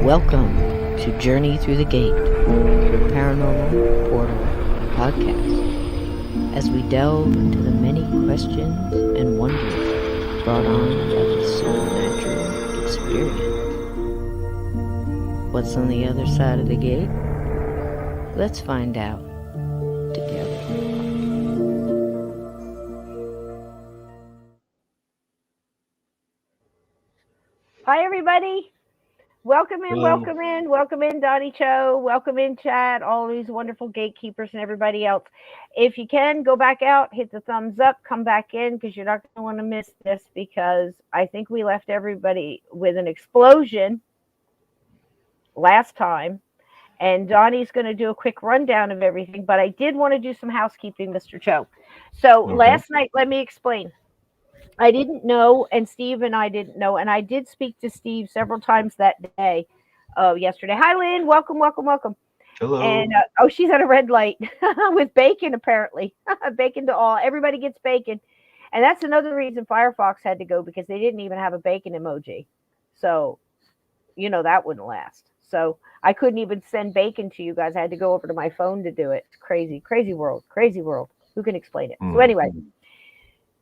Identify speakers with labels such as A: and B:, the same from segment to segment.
A: Welcome to Journey Through the Gate, your paranormal portal podcast, as we delve into the many questions and wonders brought on by the supernatural experience. What's on the other side of the gate? Let's find out together.
B: Hi, everybody. Welcome in,
C: Hello.
B: welcome in, Donnie Cho. Welcome in, Chad, all these wonderful gatekeepers and everybody else. If you can, go back out, hit the thumbs up, come back in, because you're not going to want to miss this, because I think we left everybody with an explosion last time. And Donnie's going to do a quick rundown of everything, but I did want to do some housekeeping, Mr. Cho. So last night, let me explain. I didn't know, and Steve and I didn't know, and I did speak to Steve several times that day, yesterday. Hi, Lynn. Welcome.
C: Hello.
B: And, she's at a red light with bacon, apparently. Bacon to all. Everybody gets bacon. And that's another reason Firefox had to go, because they didn't even have a bacon emoji. So, that wouldn't last. So I couldn't even send bacon to you guys. I had to go over to my phone to do it. It's crazy world. Who can explain it? So anyway.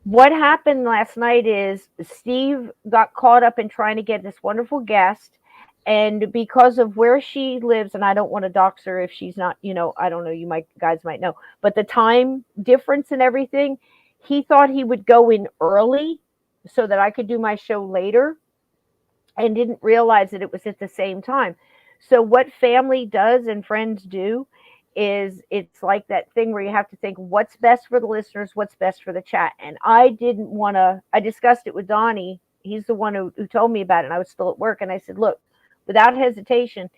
B: What happened last night is Steve got caught up in trying to get this wonderful guest, and because of where she lives, and I don't want to dox her if she's not, I don't know, you guys might know, but the time difference and everything, he thought he would go in early so that I could do my show later, and didn't realize that it was at the same time. So what family does and friends do is it's like that thing where you have to think what's best for the listeners, what's best for the chat. And I didn't want to, I discussed it with Donnie. He's the one who told me about it. And I was still at work. And I said, look, without hesitation,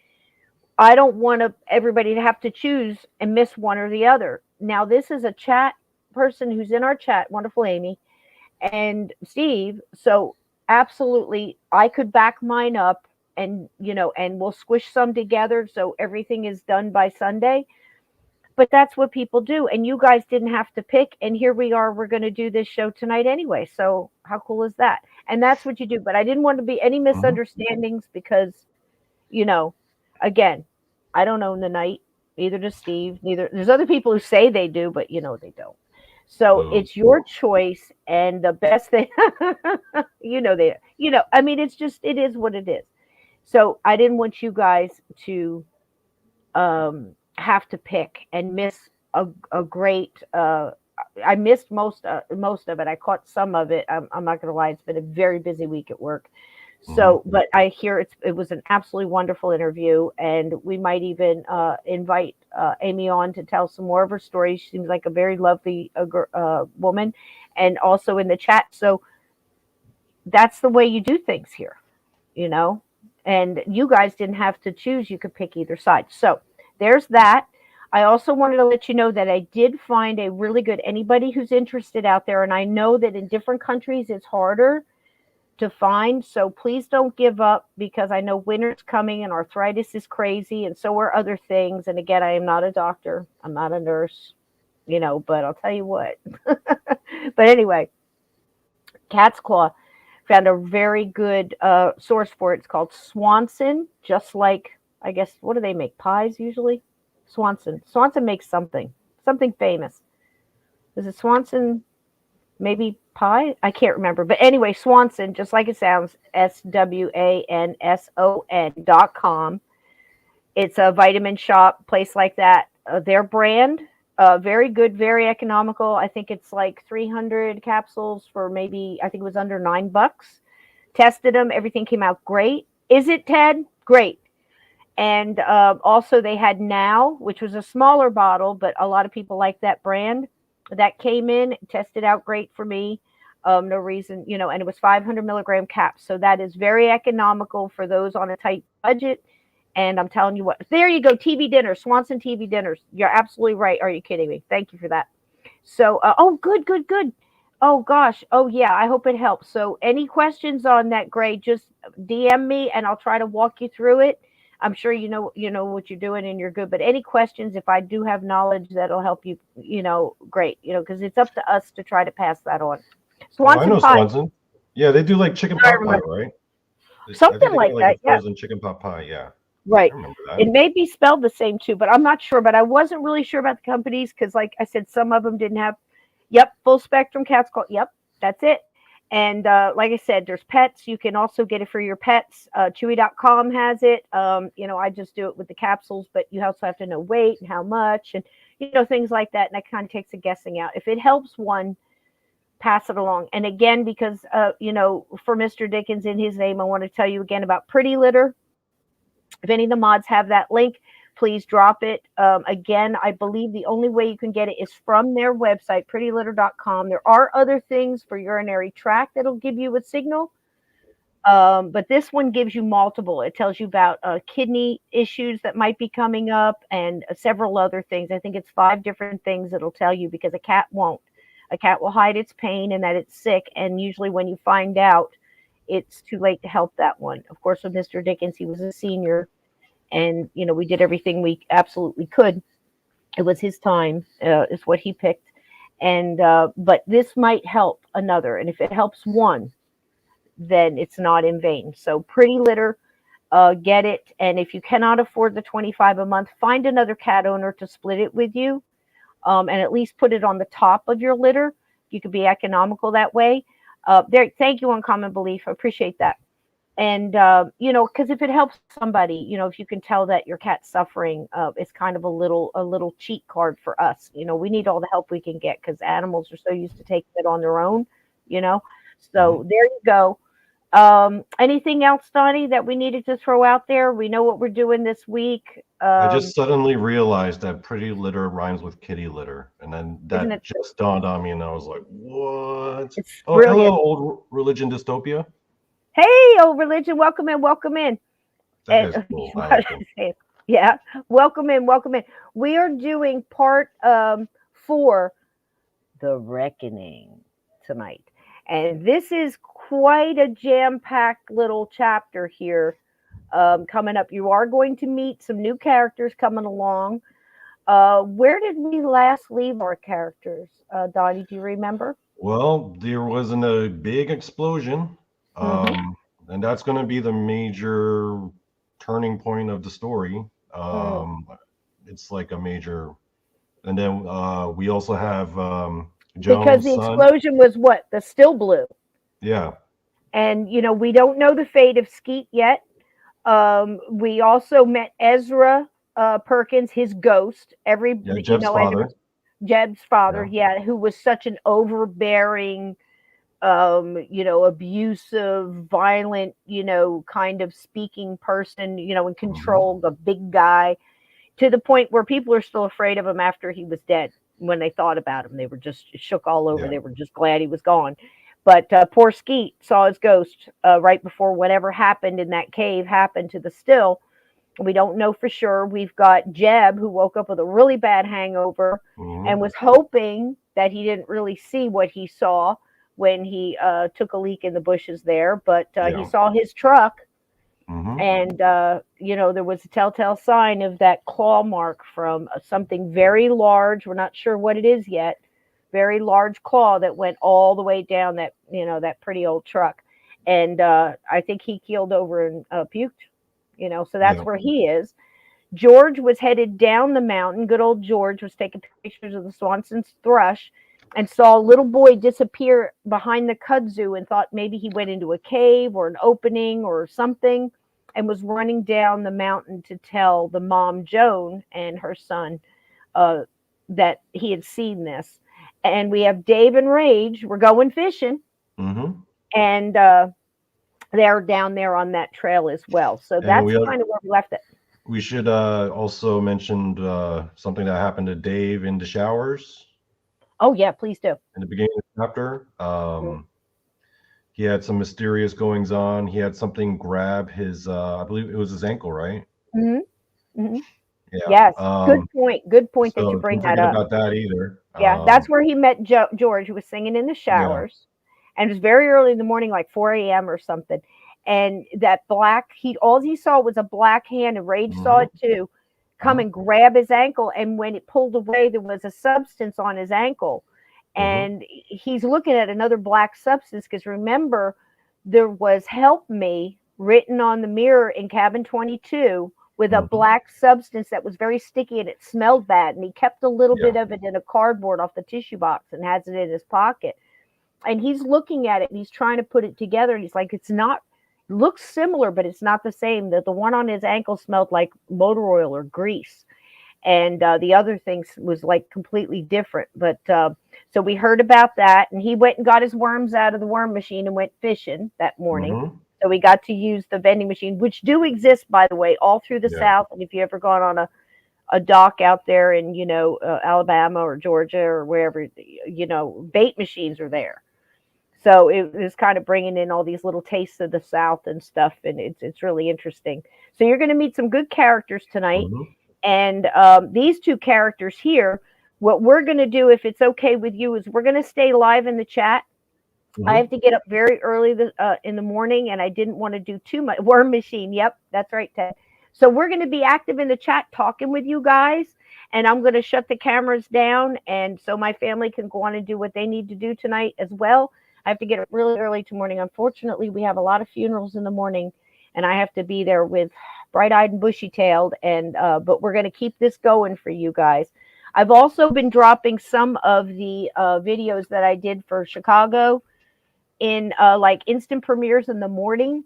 B: I don't want everybody to have to choose and miss one or the other. Now, this is a chat person who's in our chat, wonderful Amy and Steve. So absolutely, I could back mine up and, and we'll squish some together. So everything is done by Sunday. But that's what people do. And you guys didn't have to pick. And here we are. We're going to do this show tonight anyway. So how cool is that? And that's what you do. But I didn't want to be any misunderstandings because, again, I don't own the night. Neither does Steve. There's other people who say they do, but they don't. So it's your choice. And the best thing, it is what it is. So I didn't want you guys to, have to pick and miss a great I missed most of it. I caught some of it. I'm not gonna lie, it's been a very busy week at work. So but I hear it was an absolutely wonderful interview, and we might even invite Amy on to tell some more of her story. She seems like a very lovely woman, and also in the chat. So that's the way you do things here, and you guys didn't have to choose. You could pick either side. So there's that. I also wanted to let you know that I did find a really good, anybody who's interested out there, and I know that in different countries it's harder to find, so please don't give up, because I know winter's coming and arthritis is crazy, and so are other things. And again, I am not a doctor. I'm not a nurse, but I'll tell you what. But anyway, Cat's Claw found a very good source for it. It's called Swanson, just like, I guess, what do they make? Pies usually? Swanson makes something famous. Is it Swanson? Maybe pie? I can't remember. But anyway, Swanson, just like it sounds, SWANSON.com. It's a vitamin shop, place like that. Their brand, very good, very economical. I think it's like 300 capsules for maybe, I think it was under $9. Tested them. Everything came out great. Is it, Ted? Great. And also they had Now, which was a smaller bottle, but a lot of people like that brand. That came in, tested out great for me. No reason, and it was 500 milligram caps. So that is very economical for those on a tight budget. And I'm telling you what, there you go, TV dinners, Swanson TV dinners. You're absolutely right. Are you kidding me? Thank you for that. So, good. Oh, gosh. Oh, yeah, I hope it helps. So any questions on that, Gray, just DM me and I'll try to walk you through it. I'm sure you know what you're doing and you're good. But any questions, if I do have knowledge that'll help you, great. Because it's up to us to try to pass that on. Swanson
C: I know
B: pie.
C: Swanson. Yeah, they do like chicken pot pie, right?
B: Something like that.
C: Frozen chicken pot pie. Yeah.
B: Right.
C: I remember
B: It
C: that.
B: may be spelled the same too, but I'm not sure. But I wasn't really sure about the companies because, like I said, some of them didn't have. Yep, full spectrum cats call. Yep, that's it. And like I said, there's pets. You can also get it for your pets. Chewy.com has it. I just do it with the capsules, but you also have to know weight and how much, and things like that. And that kind of takes the guessing out. If it helps one, pass it along. And again, because for Mr. Dickens in his name, I want to tell you again about Pretty Litter. If any of the mods have that link, please drop it. Again, I believe the only way you can get it is from their website, prettylitter.com. There are other things for urinary tract that'll give you a signal. But this one gives you multiple. It tells you about kidney issues that might be coming up and several other things. I think it's 5 different things it'll tell you because a cat won't. A cat will hide its pain and that it's sick. And usually when you find out, it's too late to help that one. Of course, with Mr. Dickens, he was a senior and, we did everything we absolutely could. It was his time, is what he picked. And, but this might help another. And if it helps one, then it's not in vain. So Pretty Litter, get it. And if you cannot afford the $25 a month, find another cat owner to split it with you, and at least put it on the top of your litter. You could be economical that way. Thank you, Uncommon Belief. I appreciate that. And because if it helps somebody, if you can tell that your cat's suffering, it's kind of a little cheat card for us. We need all the help we can get because animals are so used to taking it on their own. So there you go. Anything else, Donnie, that we needed to throw out there? We know what we're doing this week.
C: I just suddenly realized that Pretty Litter rhymes with kitty litter, and then that just dawned on me, and I was like, "What?" Oh,
B: brilliant.
C: hello, old religion dystopia.
B: Hey, old religion, welcome in, welcome in.
C: That guy's cool. I like him.
B: Yeah, welcome in, welcome in. We are doing part 4, The Reckoning, tonight, and this is quite a jam-packed little chapter here. Coming up, you are going to meet some new characters coming along. Where did we last leave our characters, Donnie? Do you remember?
C: Well, there wasn't a big explosion, and that's going to be the major turning point of the story. It's like a major, and then we also have Jones'
B: because the explosion was what? The Still Blue.
C: Yeah.
B: And we don't know the fate of Skeet yet. We also met Ezra Perkins, his ghost.
C: Jeb's father.
B: Jeb's father, who was such an overbearing, abusive, violent, kind of speaking person, in control, the big guy, to the point where people are still afraid of him after he was dead. When they thought about him, they were just shook all over. They were just glad he was gone. But poor Skeet saw his ghost right before whatever happened in that cave happened to the Still. We don't know for sure. We've got Jeb, who woke up with a really bad hangover and was hoping that he didn't really see what he saw when he took a leak in the bushes there. But he saw his truck. And, there was a telltale sign of that claw mark from something very large. We're not sure what it is yet. Very large claw that went all the way down that, that pretty old truck. And I think he keeled over and puked, so that's where he is. George was headed down the mountain. Good old George was taking pictures of the Swanson's thrush and saw a little boy disappear behind the kudzu and thought maybe he went into a cave or an opening or something, and was running down the mountain to tell the mom, Joan, and her son that he had seen this. And we have Dave and Rage. We're going fishing. And they're down there on that trail as well. So that's kind of where we left it.
C: We should also mention something that happened to Dave in the showers.
B: Oh, yeah, please do.
C: In the beginning of the chapter, he had some mysterious goings on. He had something grab his, I believe it was his ankle, right? Yeah.
B: Yes. Good point. Good point that you bring that up.
C: About that either.
B: Yeah, that's where he met George, who was singing in the showers, and it was very early in the morning, like 4 a.m. or something. And that all he saw was a black hand, and Rage saw it too, come and grab his ankle. And when it pulled away, there was a substance on his ankle, and he's looking at another black substance because remember, there was "Help Me" written on the mirror in cabin 22 with a black substance that was very sticky and it smelled bad. And he kept a little bit of it in a cardboard off the tissue box and has it in his pocket. And he's looking at it and he's trying to put it together. And he's like, it's not, looks similar, but it's not the same. The one on his ankle smelled like motor oil or grease. And the other things was like completely different. But so we heard about that, and he went and got his worms out of the worm machine and went fishing that morning. So we got to use the vending machine, which do exist, by the way, all through the South. And if you ever gone on a dock out there in, you know, Alabama or Georgia or wherever, you know, bait machines are there. So it was kind of bringing in all these little tastes of the South and stuff. And it's really interesting. So you're going to meet some good characters tonight. And these two characters here, what we're going to do, if it's okay with you, is we're going to stay live in the chat. I have to get up very early in the morning, and I didn't want to do too much. Worm machine. Yep, that's right, Ted. So we're going to be active in the chat talking with you guys, and I'm going to shut the cameras down, and so my family can go on and do what they need to do tonight as well. I have to get up really early tomorrow morning. Unfortunately, we have a lot of funerals in the morning, and I have to be there with bright-eyed and bushy-tailed, and but we're going to keep this going for you guys. I've also been dropping some of the videos that I did for Chicago in like instant premieres in the morning.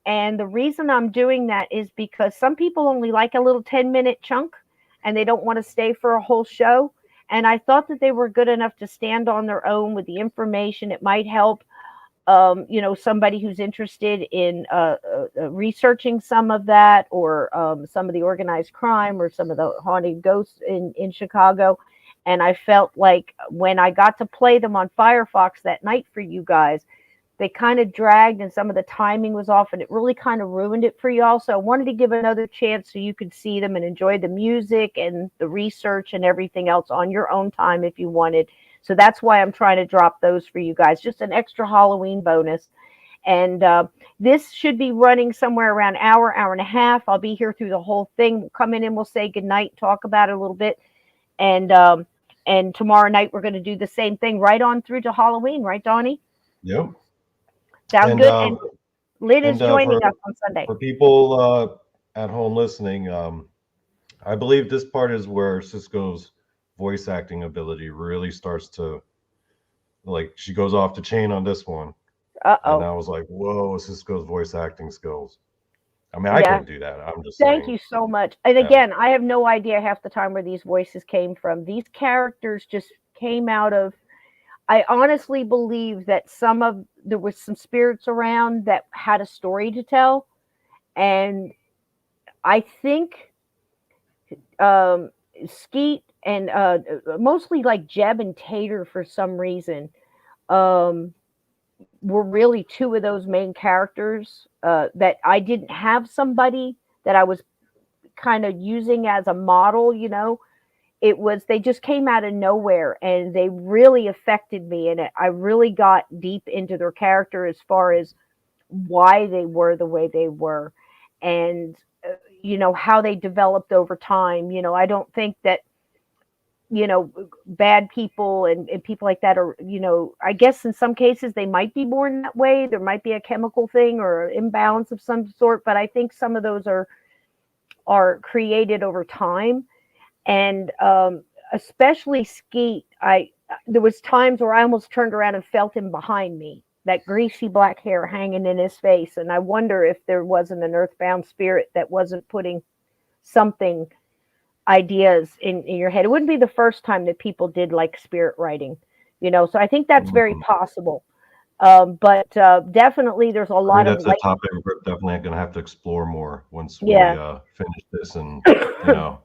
B: And the reason I'm doing that is because some people only like a little 10-minute chunk and they don't want to stay for a whole show. And I thought that they were good enough to stand on their own with the information. It might help, you know, somebody who's interested in researching some of that, or some of the organized crime, or some of the haunted ghosts in Chicago. And I felt like when I got to play them on Firefox that night for you guys, they kind of dragged and some of the timing was off, and it really kind of ruined it for y'all. So I wanted to give another chance so you could see them and enjoy the music and the research and everything else on your own time if you wanted. So that's why I'm trying to drop those for you guys, just an extra Halloween bonus. And this should be running somewhere around hour and a half. I'll be here through the whole thing. We'll come in and we'll say goodnight, talk about it a little bit. And tomorrow night, we're going to do the same thing right on through to Halloween. Right, Donnie?
C: Yep.
B: Sounds good. And Lynn is joining us on Sunday.
C: For people at home listening, I believe this part is where Cisco's voice acting ability really starts to, like, she goes off the chain on this one. And I was like, whoa, Cisco's voice acting skills. I mean, I couldn't do that. I'm just
B: Thank you so much. And again, I have no idea half the time where these voices came from. These characters just came out of, I honestly believe that there was some spirits around that had a story to tell. And I think Skeet and mostly like Jeb and Tater for some reason were really two of those main characters that I didn't have somebody that I was kind of using as a model, you know. It was, they just came out of nowhere and they really affected me. And I really got deep into their character as far as why they were the way they were and, you know, how they developed over time. You know, I don't think that, you know, bad people and people like that are, you know, I guess in some cases they might be born that way. There might be a chemical thing or an imbalance of some sort, but I think some of those are created over time. And especially Skeet, there was times where I almost turned around and felt him behind me, that greasy black hair hanging in his face. And I wonder if there wasn't an earthbound spirit that wasn't putting something, ideas in your head. It wouldn't be the first time that people did like spirit writing, you know, so I think that's very possible. But definitely there's a lot of,
C: that's a topic we're definitely going to have to explore more once we finish this and, you know,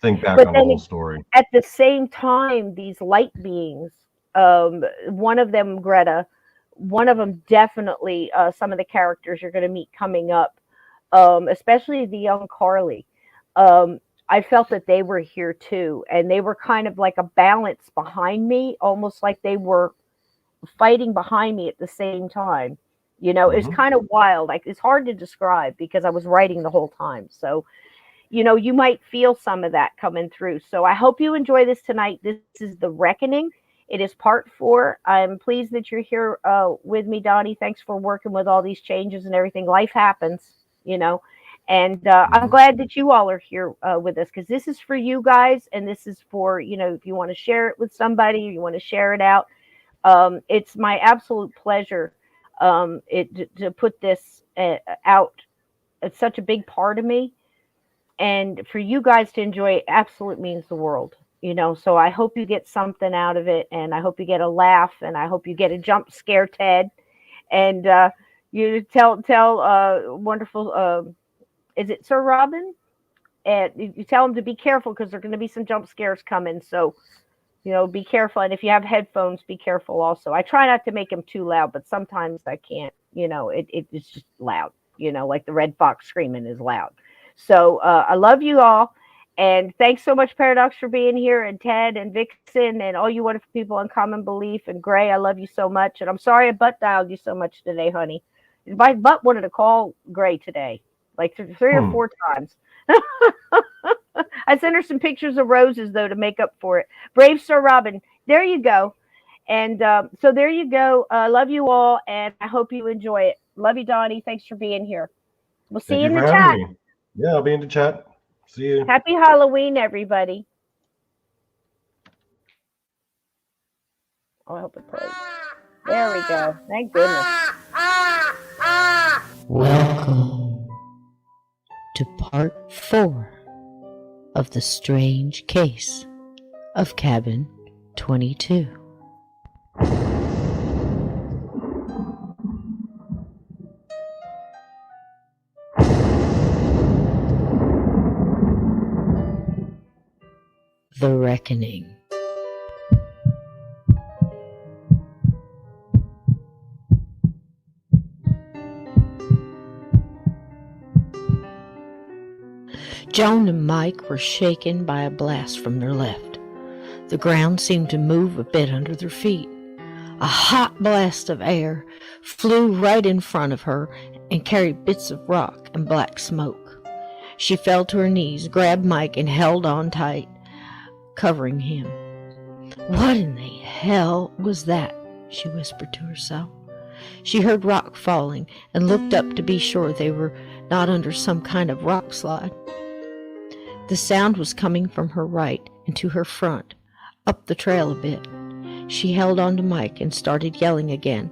C: think back on the whole story.
B: At the same time, these light beings, one of them, Greta, one of them definitely, some of the characters you're going to meet coming up, especially the young Carly. I felt that they were here too, and they were kind of like a balance behind me, almost like they were fighting behind me at the same time. You know, it's kind of wild. Like, it's hard to describe because I was writing the whole time. So, you know, you might feel some of that coming through. So I hope you enjoy this tonight. This is The Reckoning. It is part 4. I'm pleased that you're here with me, Donnie. Thanks for working with all these changes and everything. Life happens, you know. And I'm glad that you all are here with us, because this is for you guys, and this is for, if you want to share it with somebody or you want to share it out. It's my absolute pleasure to put this out. It's such a big part of me, and for you guys to enjoy it absolutely means the world. So I hope you get something out of it, and I hope you get a laugh, and I hope you get a jump scare, Ted, and you tell wonderful. Is it Sir Robin? And you tell him to be careful, because there are going to be some jump scares coming. So, be careful. And if you have headphones, be careful also. I try not to make them too loud, but sometimes I can't. It's just loud. Like the red fox screaming is loud. So I love you all. And thanks so much, Paradox, for being here, and Ted and Vixen and all you wonderful people on Common Belief. And Gray, I love you so much. And I'm sorry I butt dialed you so much today, honey. My butt wanted to call Gray today, like three or four times. I sent her some pictures of roses, though, to make up for it. Brave Sir Robin. There you go. And so there you go. Love you all, and I hope you enjoy it. Love you, Donnie. Thanks for being here. We'll see you in the chat.
C: Yeah, I'll be in the chat. See you.
B: Happy Halloween, everybody. Oh, I hope it plays. There we go. Thank goodness.
A: Welcome to part 4 of the strange case of Cabin 22. The Reckoning. Joan and Mike were shaken by a blast from their left. The ground seemed to move a bit under their feet. A hot blast of air flew right in front of her and carried bits of rock and black smoke. She fell to her knees, grabbed Mike, and held on tight, covering him. "What in the hell was that?" she whispered to herself. She heard rock falling and looked up to be sure they were not under some kind of rock slide. The sound was coming from her right and to her front, up the trail a bit. She held on to Mike and started yelling again.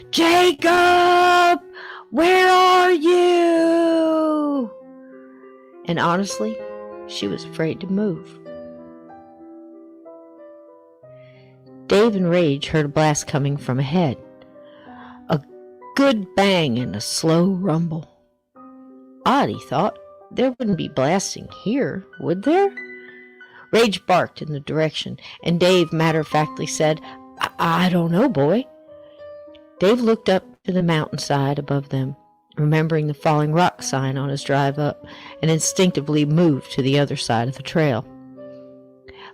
A: "Jacob! Where are you?" And honestly, she was afraid to move. Dave and Rage heard a blast coming from ahead. A good bang and a slow rumble. Odd, he thought. There wouldn't be blasting here, would there? Rage barked in the direction, and Dave matter-of-factly said, I don't know, boy." Dave looked up to the mountainside above them, remembering the falling rock sign on his drive up, and instinctively moved to the other side of the trail.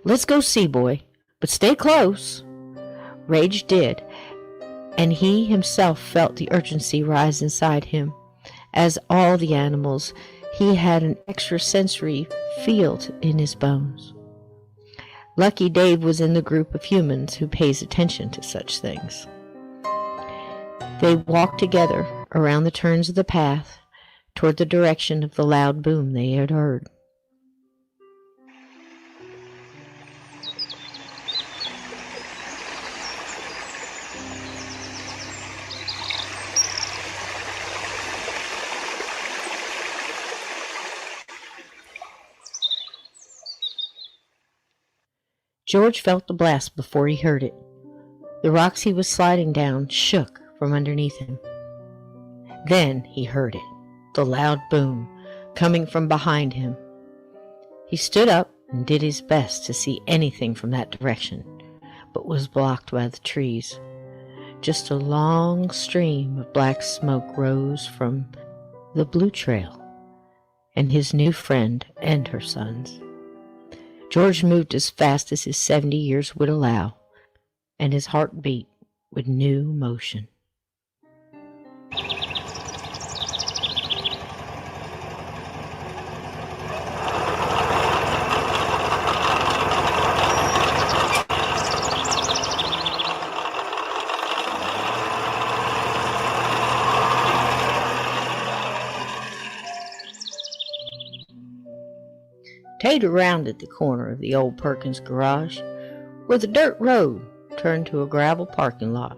A: "Let's go see, boy, but stay close." Rage did, and he himself felt the urgency rise inside him. As all the animals, he had an extrasensory field in his bones. Lucky Dave was in the group of humans who pays attention to such things. They walked together around the turns of the path toward the direction of the loud boom they had heard. George felt the blast before he heard it. The rocks he was sliding down shook from underneath him. Then he heard it, the loud boom, coming from behind him. He stood up and did his best to see anything from that direction, but was blocked by the trees. Just a long stream of black smoke rose from the Blue Trail and his new friend and her sons. George moved as fast as his 70 years would allow, and his heart beat with new motion. Tater rounded the corner of the old Perkins garage, where the dirt road turned to a gravel parking lot.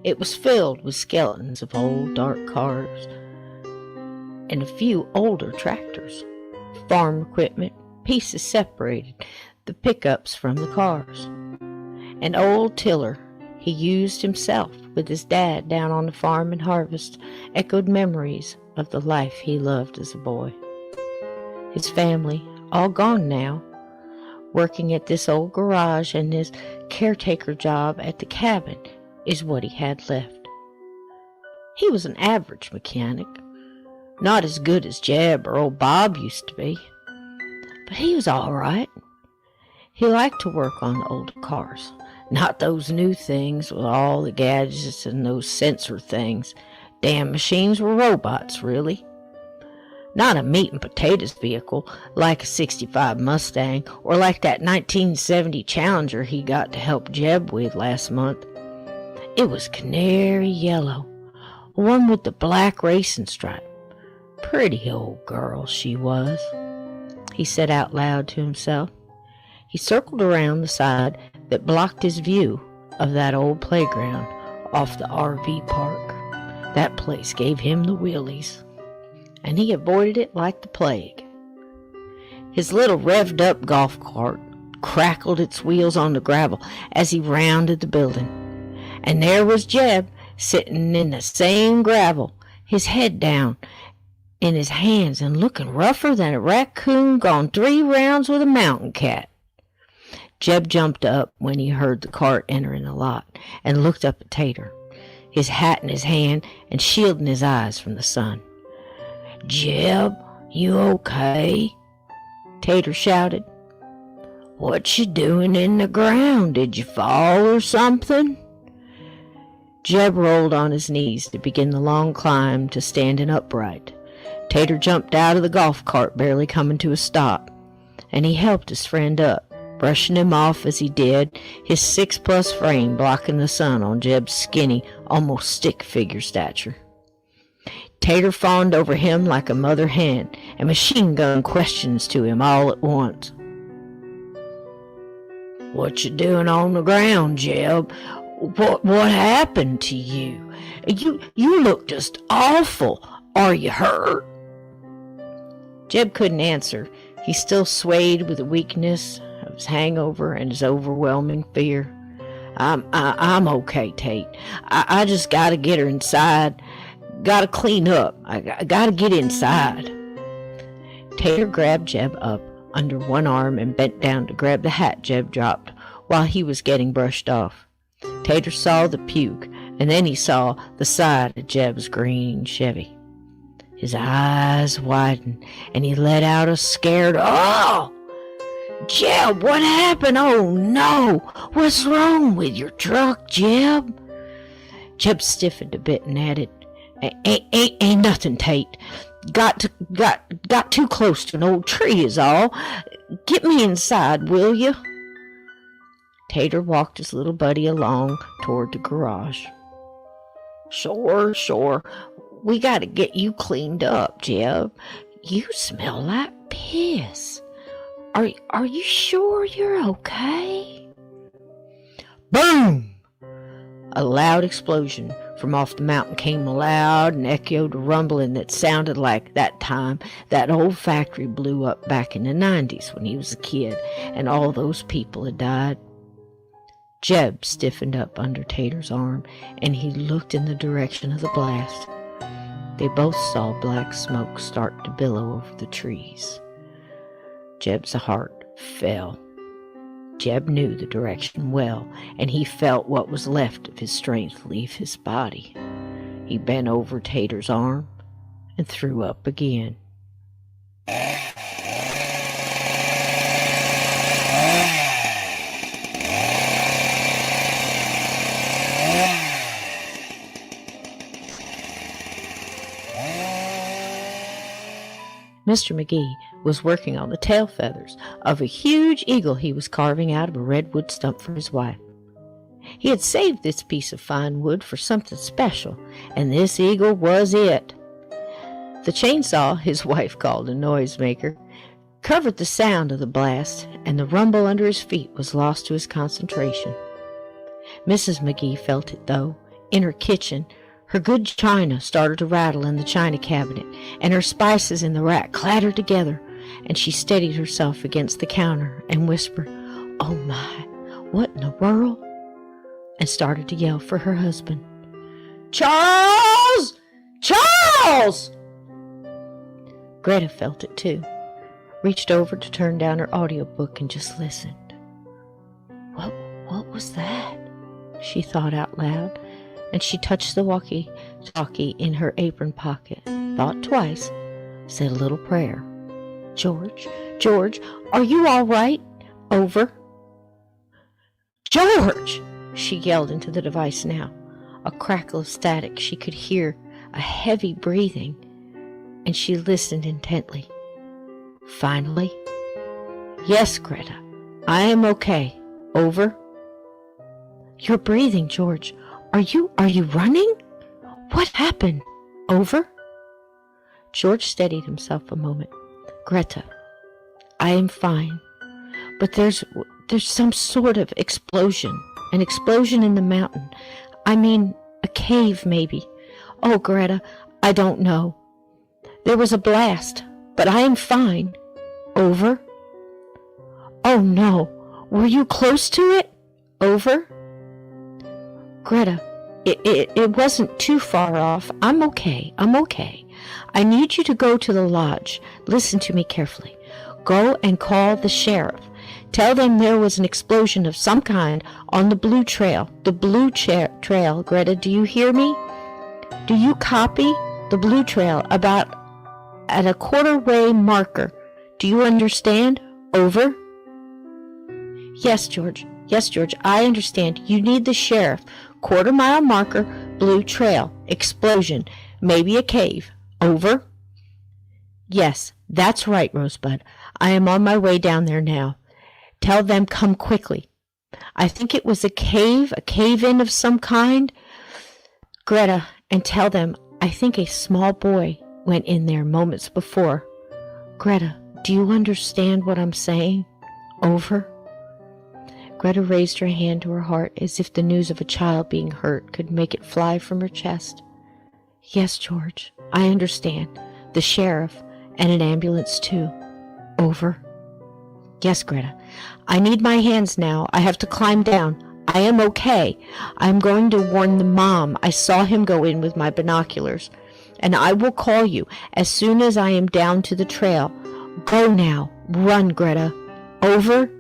A: It was filled with skeletons of old dark cars and a few older tractors. Farm equipment, pieces separated the pickups from the cars. An old tiller he used himself with his dad down on the farm in Harvest echoed memories of the life he loved as a boy. His family, all gone now, working at this old garage and his caretaker job at the cabin, is what he had left. He was an average mechanic, not as good as Jeb or old Bob used to be, but he was all right. He liked to work on the older cars, not those new things with all the gadgets and those sensor things. Damn machines were robots, really. Not a meat and potatoes vehicle like a 65 Mustang or like that 1970 Challenger he got to help Jeb with last month. It was canary yellow, one with the black racing stripe. Pretty old girl she was, he said out loud to himself. He circled around the side that blocked his view of that old playground off the RV park. That place gave him the willies, and he avoided it like the plague. His little revved-up golf cart crackled its wheels on the gravel as he rounded the building, and there was Jeb sitting in the same gravel, his head down in his hands and looking rougher than a raccoon gone 3 rounds with a mountain cat. Jeb jumped up when he heard the cart entering the lot and looked up at Tater, his hat in his hand and shielding his eyes from the sun. "Jeb, you okay?" Tater shouted. "What you doing in the ground? Did you fall or something?" Jeb rolled on his knees to begin the long climb to standing upright. Tater jumped out of the golf cart, barely coming to a stop, and he helped his friend up, brushing him off as he did, his 6+ frame blocking the sun on Jeb's skinny, almost stick-figure stature. Tater fawned over him like a mother hen and machine-gunned questions to him all at once. "What you doing on the ground, Jeb? What happened to you? You look just awful. Are you hurt?" Jeb couldn't answer. He still swayed with the weakness of his hangover and his overwhelming fear. I'm okay, Tate. I just gotta get her inside. Gotta clean up. I gotta get inside." Tater grabbed Jeb up under one arm and bent down to grab the hat Jeb dropped while he was getting brushed off. Tater saw the puke, and then he saw the side of Jeb's green Chevy. His eyes widened, and he let out a scared, "Oh! Jeb, what happened? Oh, no! What's wrong with your truck, Jeb?" Jeb stiffened a bit and added, Ain't nothing, Tate. Got too close to an old tree is all. Get me inside, will you?" Tater walked his little buddy along toward the garage. Sure. We gotta get you cleaned up, Jeb. You smell like piss. Are you sure you're okay?" Boom! A loud explosion from off the mountain came loud and echoed a rumbling that sounded like that time that old factory blew up back in the 90s when he was a kid and all those people had died. Jeb stiffened up under Tater's arm, and he looked in the direction of the blast. They both saw black smoke start to billow over the trees. Jeb's heart fell. Jeb knew the direction well, and he felt what was left of his strength leave his body. He bent over Tater's arm and threw up again. Mr. McGee was working on the tail feathers of a huge eagle he was carving out of a redwood stump for his wife. He had saved this piece of fine wood for something special, and this eagle was it. The chainsaw his wife called a noisemaker covered the sound of the blast, and the rumble under his feet was lost to his concentration. Mrs. McGee felt it, though. In her kitchen, her good china started to rattle in the china cabinet, and her spices in the rack clattered together, and she steadied herself against the counter and whispered, "Oh my, what in the world?" and started to yell for her husband. "Charles! Charles!" Greta felt it too, reached over to turn down her audiobook and just listened. What was that? She thought out loud, and she touched the walkie-talkie in her apron pocket, thought twice, said a little prayer. "George, George, are you all right? Over." "George!" She yelled into the device now. A crackle of static. She could hear a heavy breathing, and she listened intently. Finally, "Yes, Greta, I am okay. Over." "You're breathing, George. Are you running? What happened? Over." George steadied himself a moment. "Greta, I am fine, but there's some sort of explosion. An explosion in the mountain. I mean, a cave, maybe. Oh, Greta, I don't know. There was a blast, but I am fine. Over." "Oh, no. Were you close to it? Over." "Greta, it wasn't too far off. I'm okay. I need you to go to the lodge. Listen to me carefully. Go and call the sheriff. Tell them there was an explosion of some kind on the Blue Trail. The Blue Trail, Greta, do you hear me? Do you copy? The Blue Trail, about at a quarter-way marker. Do you understand? Over." Yes, George, I understand. You need the sheriff. Quarter-mile marker, Blue Trail. Explosion. Maybe a cave. Over." "Yes, that's right, Rosebud. I am on my way down there now. Tell them come quickly. I think it was a cave-in of some kind. Greta, and tell them I think a small boy went in there moments before. Greta, do you understand what I'm saying? Over." Greta raised her hand to her heart as if the news of a child being hurt could make it fly from her chest. "Yes, George, I understand. The sheriff and an ambulance too. Over." "Yes, Greta. I need my hands now. I have to climb down. I am okay. I am going to warn the mom. I saw him go in with my binoculars. And I will call you as soon as I am down to the trail. Go now. Run, Greta. Over."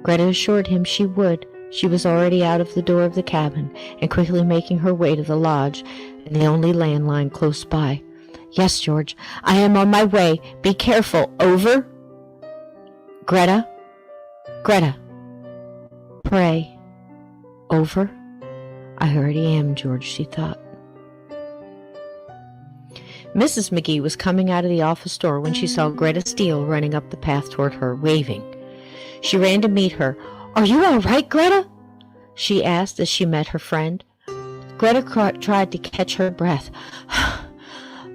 A: Greta assured him she would. She was already out of the door of the cabin and quickly making her way to the lodge and the only landline close by. "Yes, George, I am on my way. Be careful. Over." "Greta? Greta. Pray. Over." "I already am, George," she thought. Mrs. McGee was coming out of the office door when she saw Greta Steele running up the path toward her, waving. She ran to meet her. "Are you all right, Greta?" she asked as she met her friend. Greta tried to catch her breath.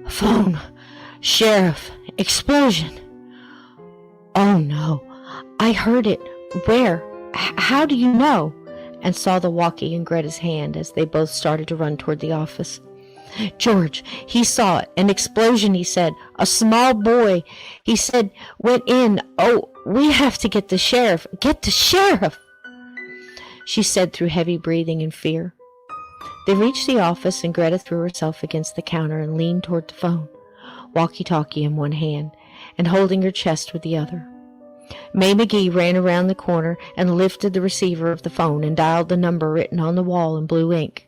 A: "Phone. Sheriff. Explosion." "Oh, no. I heard it. Where? How do you know?" and saw the walkie in Greta's hand as they both started to run toward the office. "George, he saw it. An explosion, he said. A small boy, he said, went in. Oh, we have to get the sheriff. Get the sheriff," she said through heavy breathing and fear. They reached the office, and Greta threw herself against the counter and leaned toward the phone, walkie-talkie in one hand and holding her chest with the other. May McGee ran around the corner and lifted the receiver of the phone and dialed the number written on the wall in blue ink.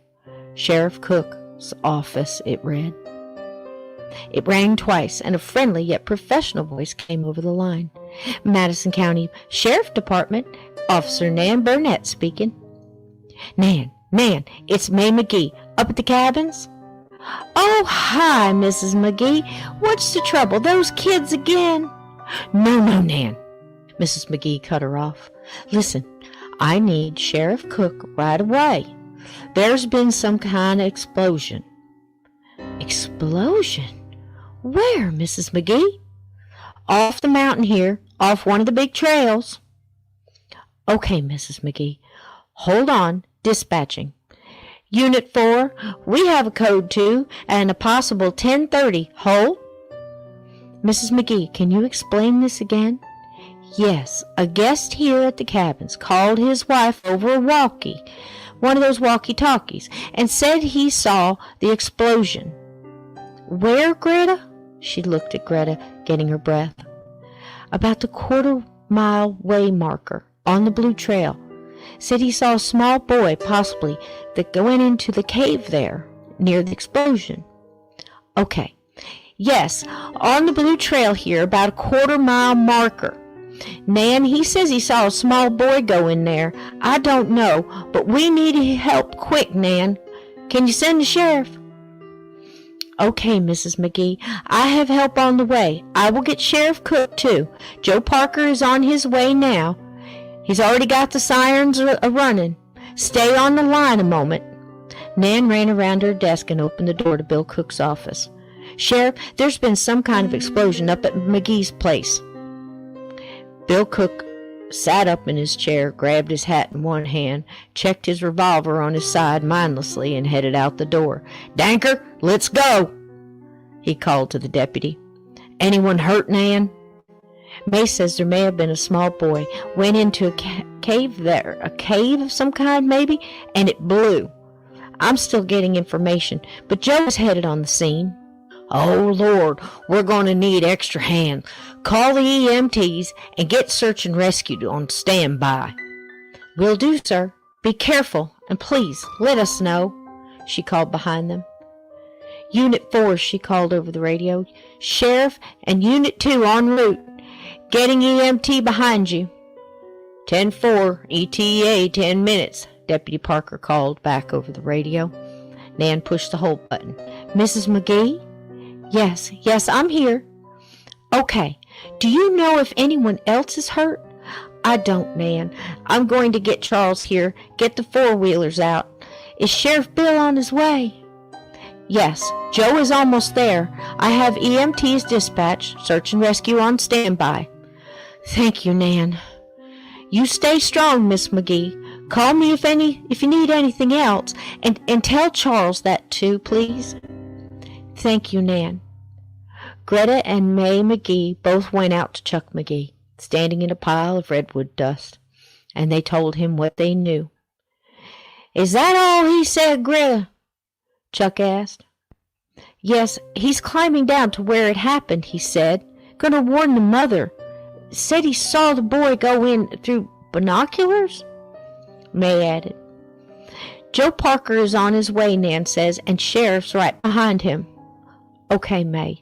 A: "Sheriff Cook's office," it read. It rang twice, and a friendly yet professional voice came over the line. "Madison County Sheriff Department, Officer Nan Burnett speaking." Nan, it's May McGee, up at the cabins?" "Oh, hi, Mrs. McGee. What's the trouble? Those kids again?" No, Nan." Mrs. McGee cut her off. "Listen, I need Sheriff Cook right away. There's been some kind of explosion." "Explosion? Where, Mrs. McGee?" Off the mountain here, off one of the big trails. Okay, Mrs. McGee. Hold on. Dispatching. Unit 4, we have a code 2 and a possible 10:30. Hold. Mrs. McGee, can you explain this again? Yes, a guest here at the cabins called his wife over a walkie, one of those walkie-talkies, and said he saw the explosion. Where, Greta? She looked at Greta, getting her breath. About the quarter-mile way marker on the blue trail. Said he saw a small boy, possibly, that went into the cave there, near the explosion. Okay. Yes, on the blue trail here, about a quarter-mile marker. Nan, he says he saw a small boy go in there. I don't know, but we need help quick, Nan. Can you send the sheriff? Okay, Mrs. McGee, I have help on the way. I will get Sheriff Cook, too. Joe Parker is on his way now. He's already got the sirens running. Stay on the line a moment. Nan ran around her desk and opened the door to Bill Cook's office. Sheriff, there's been some kind of explosion up at McGee's place. Bill Cook sat up in his chair, grabbed his hat in one hand, checked his revolver on his side mindlessly, and headed out the door. Danker, let's go, he called to the deputy. Anyone hurt, Nan? May says there may have been a small boy, went into a cave there, a cave of some kind maybe, and it blew. I'm still getting information, but Joe is headed on the scene. Oh, Lord, we're going to need extra hands. Call the EMTs and get search and rescue on standby. Will do, sir. Be careful, and please let us know, she called behind them. Unit 4, she called over the radio. Sheriff and Unit 2 en route. Getting EMT behind you. 10-4, ETA 10 minutes, Deputy Parker called back over the radio. Nan pushed the hold button. Mrs. McGee? Yes, I'm here. Okay, do you know if anyone else is hurt? I don't, Nan. I'm going to get Charles here, get the four-wheelers out. Is Sheriff Bill on his way? Yes, Joe is almost there. I have EMTs dispatched, search and rescue on standby. Thank you, Nan. You stay strong, Miss McGee. Call me if you need anything else, and tell Charles that too, please. Thank you, Nan. Greta and May McGee both went out to Chuck McGee, standing in a pile of redwood dust, and they told him what they knew. Is that all he said, Greta? Chuck asked. Yes, he's climbing down to where it happened, he said. Gonna warn the mother. Said he saw the boy go in through binoculars? May added. Joe Parker is on his way, Nan says, and Sheriff's right behind him. Okay, May.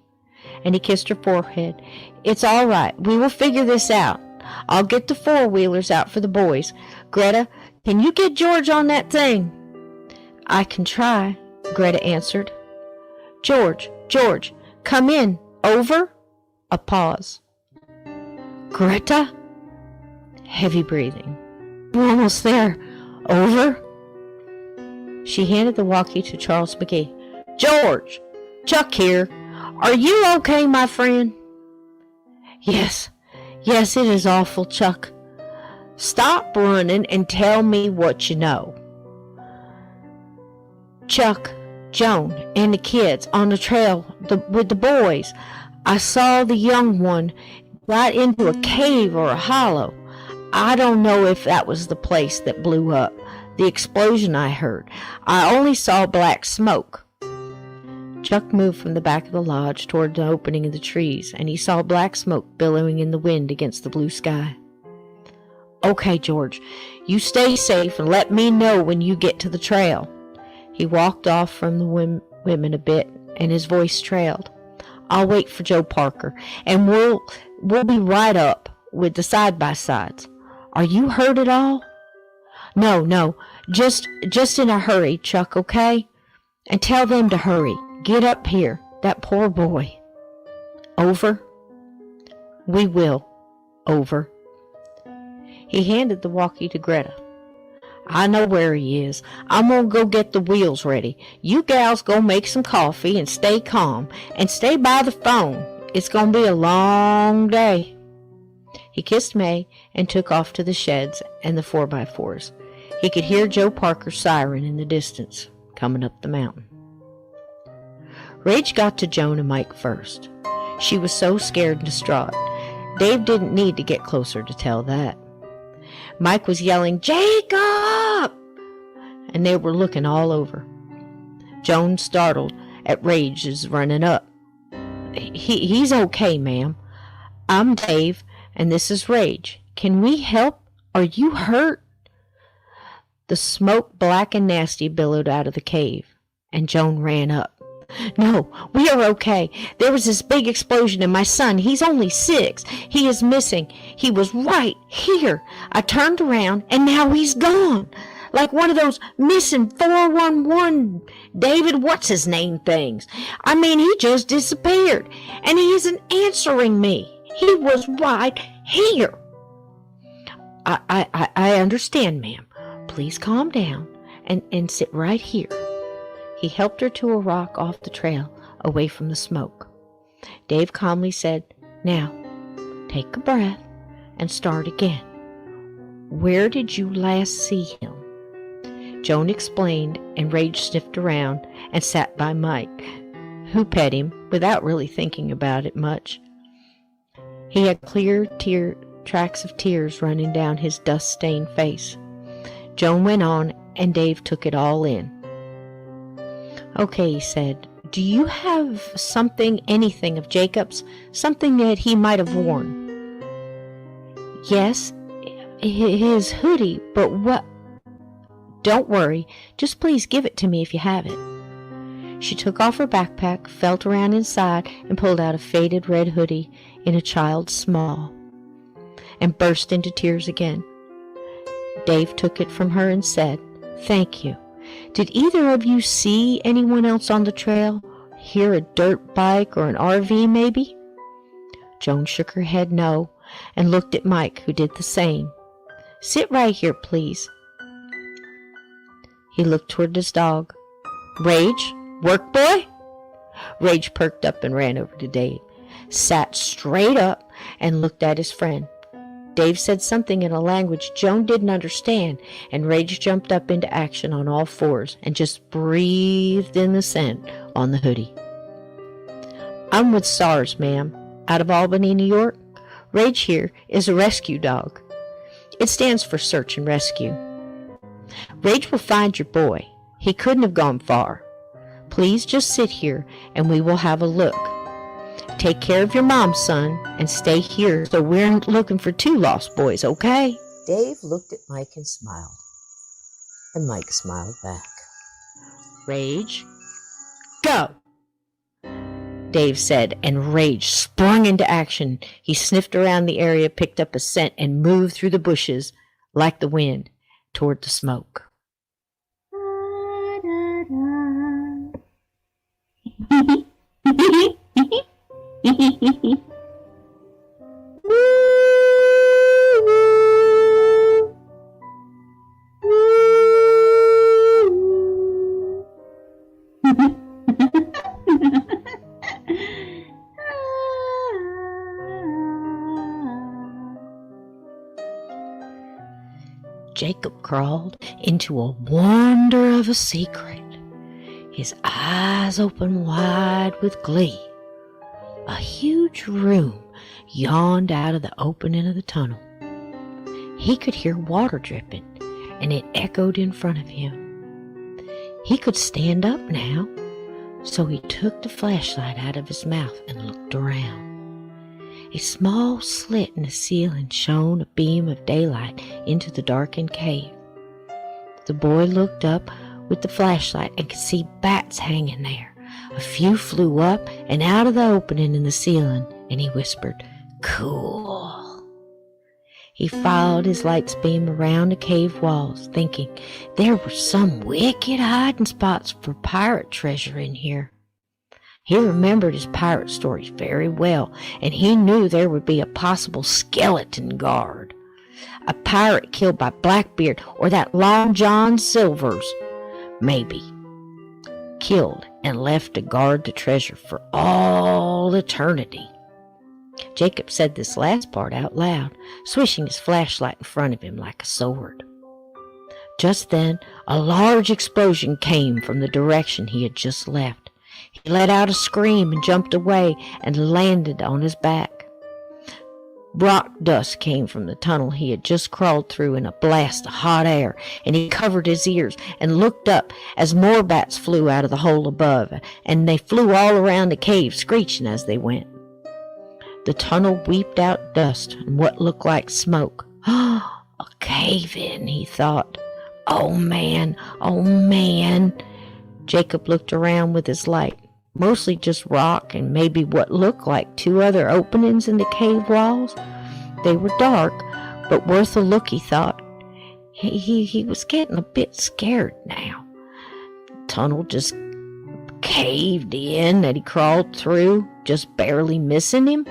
A: And he kissed her forehead. It's all right. We will figure this out. I'll get the four-wheelers out for the boys. Greta, can you get George on that thing? I can try, Greta answered. George, come in. Over? A pause. Greta? Heavy breathing. We're almost there. Over? She handed the walkie to Charles McGee. George! Chuck here. Are you okay, my friend? Yes, it is awful, Chuck. Stop running and tell me what you know. Chuck, Joan, and the kids on the trail with the boys. I saw the young one right into a cave or a hollow. I don't know if that was the place that blew up. The explosion I heard. I only saw black smoke. Chuck moved from the back of the lodge toward the opening of the trees, and he saw black smoke billowing in the wind against the blue sky. Okay, George, you stay safe and let me know when you get to the trail. He walked off from the women a bit, and his voice trailed. I'll wait for Joe Parker, and we'll be right up with the side-by-sides. Are you hurt at all? No, just in a hurry, Chuck, okay? And tell them to hurry. Get up here, that poor boy. Over? We will. Over. He handed the walkie to Greta. I know where he is. I'm gonna go get the wheels ready. You gals go make some coffee and stay calm. And stay by the phone. It's gonna be a long day." He kissed May and took off to the sheds and the 4x4s. He could hear Joe Parker's siren in the distance, coming up the mountain. Rage got to Joan and Mike first. She was so scared and distraught. Dave didn't need to get closer to tell that. Mike was yelling, "Jacob!" and they were looking all over. Joan, startled at Rage's running up. He's okay, ma'am. I'm Dave, and this is Rage. Can we help? Are you hurt?" The smoke, black and nasty, billowed out of the cave, and Joan ran up. "No, we are okay. There was this big explosion, and my son, he's only 6. He is missing. He was right here. I turned around, and now he's gone. Like one of those missing 411 David what's-his-name things. I mean, he just disappeared, and he isn't answering me. He was right here." I understand, ma'am. Please calm down and sit right here." He helped her to a rock off the trail, away from the smoke. Dave calmly said, "Now, take a breath and start again. Where did you last see him?" Joan explained, and Rage sniffed around and sat by Mike, who pet him without really thinking about it much. He had clear tracks of tears running down his dust-stained face. Joan went on, and Dave took it all in. "Okay," he said. "Do you have anything of Jacob's? Something that he might have worn?" "Yes, his hoodie, but what—" "Don't worry. Just please give it to me if you have it." She took off her backpack, felt around inside, and pulled out a faded red hoodie in a child's small, and burst into tears again. Dave took it from her and said, "Thank you. Did either of you see anyone else on the trail? Hear a dirt bike or an RV, maybe?" Joan shook her head no, and looked at Mike, who did the same. "Sit right here, please." He looked toward his dog. "Rage, work boy?" Rage perked up and ran over to Dave, sat straight up, and looked at his friend. Dave said something in a language Joan didn't understand, and Rage jumped up into action on all fours and just breathed in the scent on the hoodie. "I'm with SARS, ma'am, out of Albany, New York. Rage here is a rescue dog. It stands for Search and Rescue. Rage will find your boy. He couldn't have gone far. Please just sit here, and we will have a look. Take care of your mom, son, and stay here so we're looking for 2 lost boys, okay?" Dave looked at Mike and smiled, and Mike smiled back. "Rage, go!" Dave said, and Rage sprung into action. He sniffed around the area, picked up a scent, and moved through the bushes like the wind toward the smoke. Jacob crawled into a wonder of a secret, his eyes open wide with glee. A huge room yawned out of the opening of the tunnel. He could hear water dripping, and it echoed in front of him. He could stand up now, so he took the flashlight out of his mouth and looked around. A small slit in the ceiling shone a beam of daylight into the darkened cave. The boy looked up with the flashlight and could see bats hanging there. A few flew up and out of the opening in the ceiling, and he whispered, "Cool." He followed his light's beam around the cave walls, thinking there were some wicked hiding spots for pirate treasure in here. He remembered his pirate stories very well, and he knew there would be a possible skeleton guard. A pirate killed by Blackbeard or that Long John Silvers, maybe. Killed and left to guard the treasure for all eternity. Jacob said this last part out loud, swishing his flashlight in front of him like a sword. Just then, a large explosion came from the direction he had just left. He let out a scream and jumped away and landed on his back. Rock dust came from the tunnel he had just crawled through in a blast of hot air, and he covered his ears and looked up as more bats flew out of the hole above, and they flew all around the cave, screeching as they went. The tunnel weeped out dust and what looked like smoke. A cave-in, he thought. Oh man, oh man. Jacob looked around with his light. Mostly just rock and maybe what looked like 2 other openings in the cave walls. They were dark, but worth a look, he thought. He was getting a bit scared now. The tunnel just caved in that he crawled through, just barely missing him.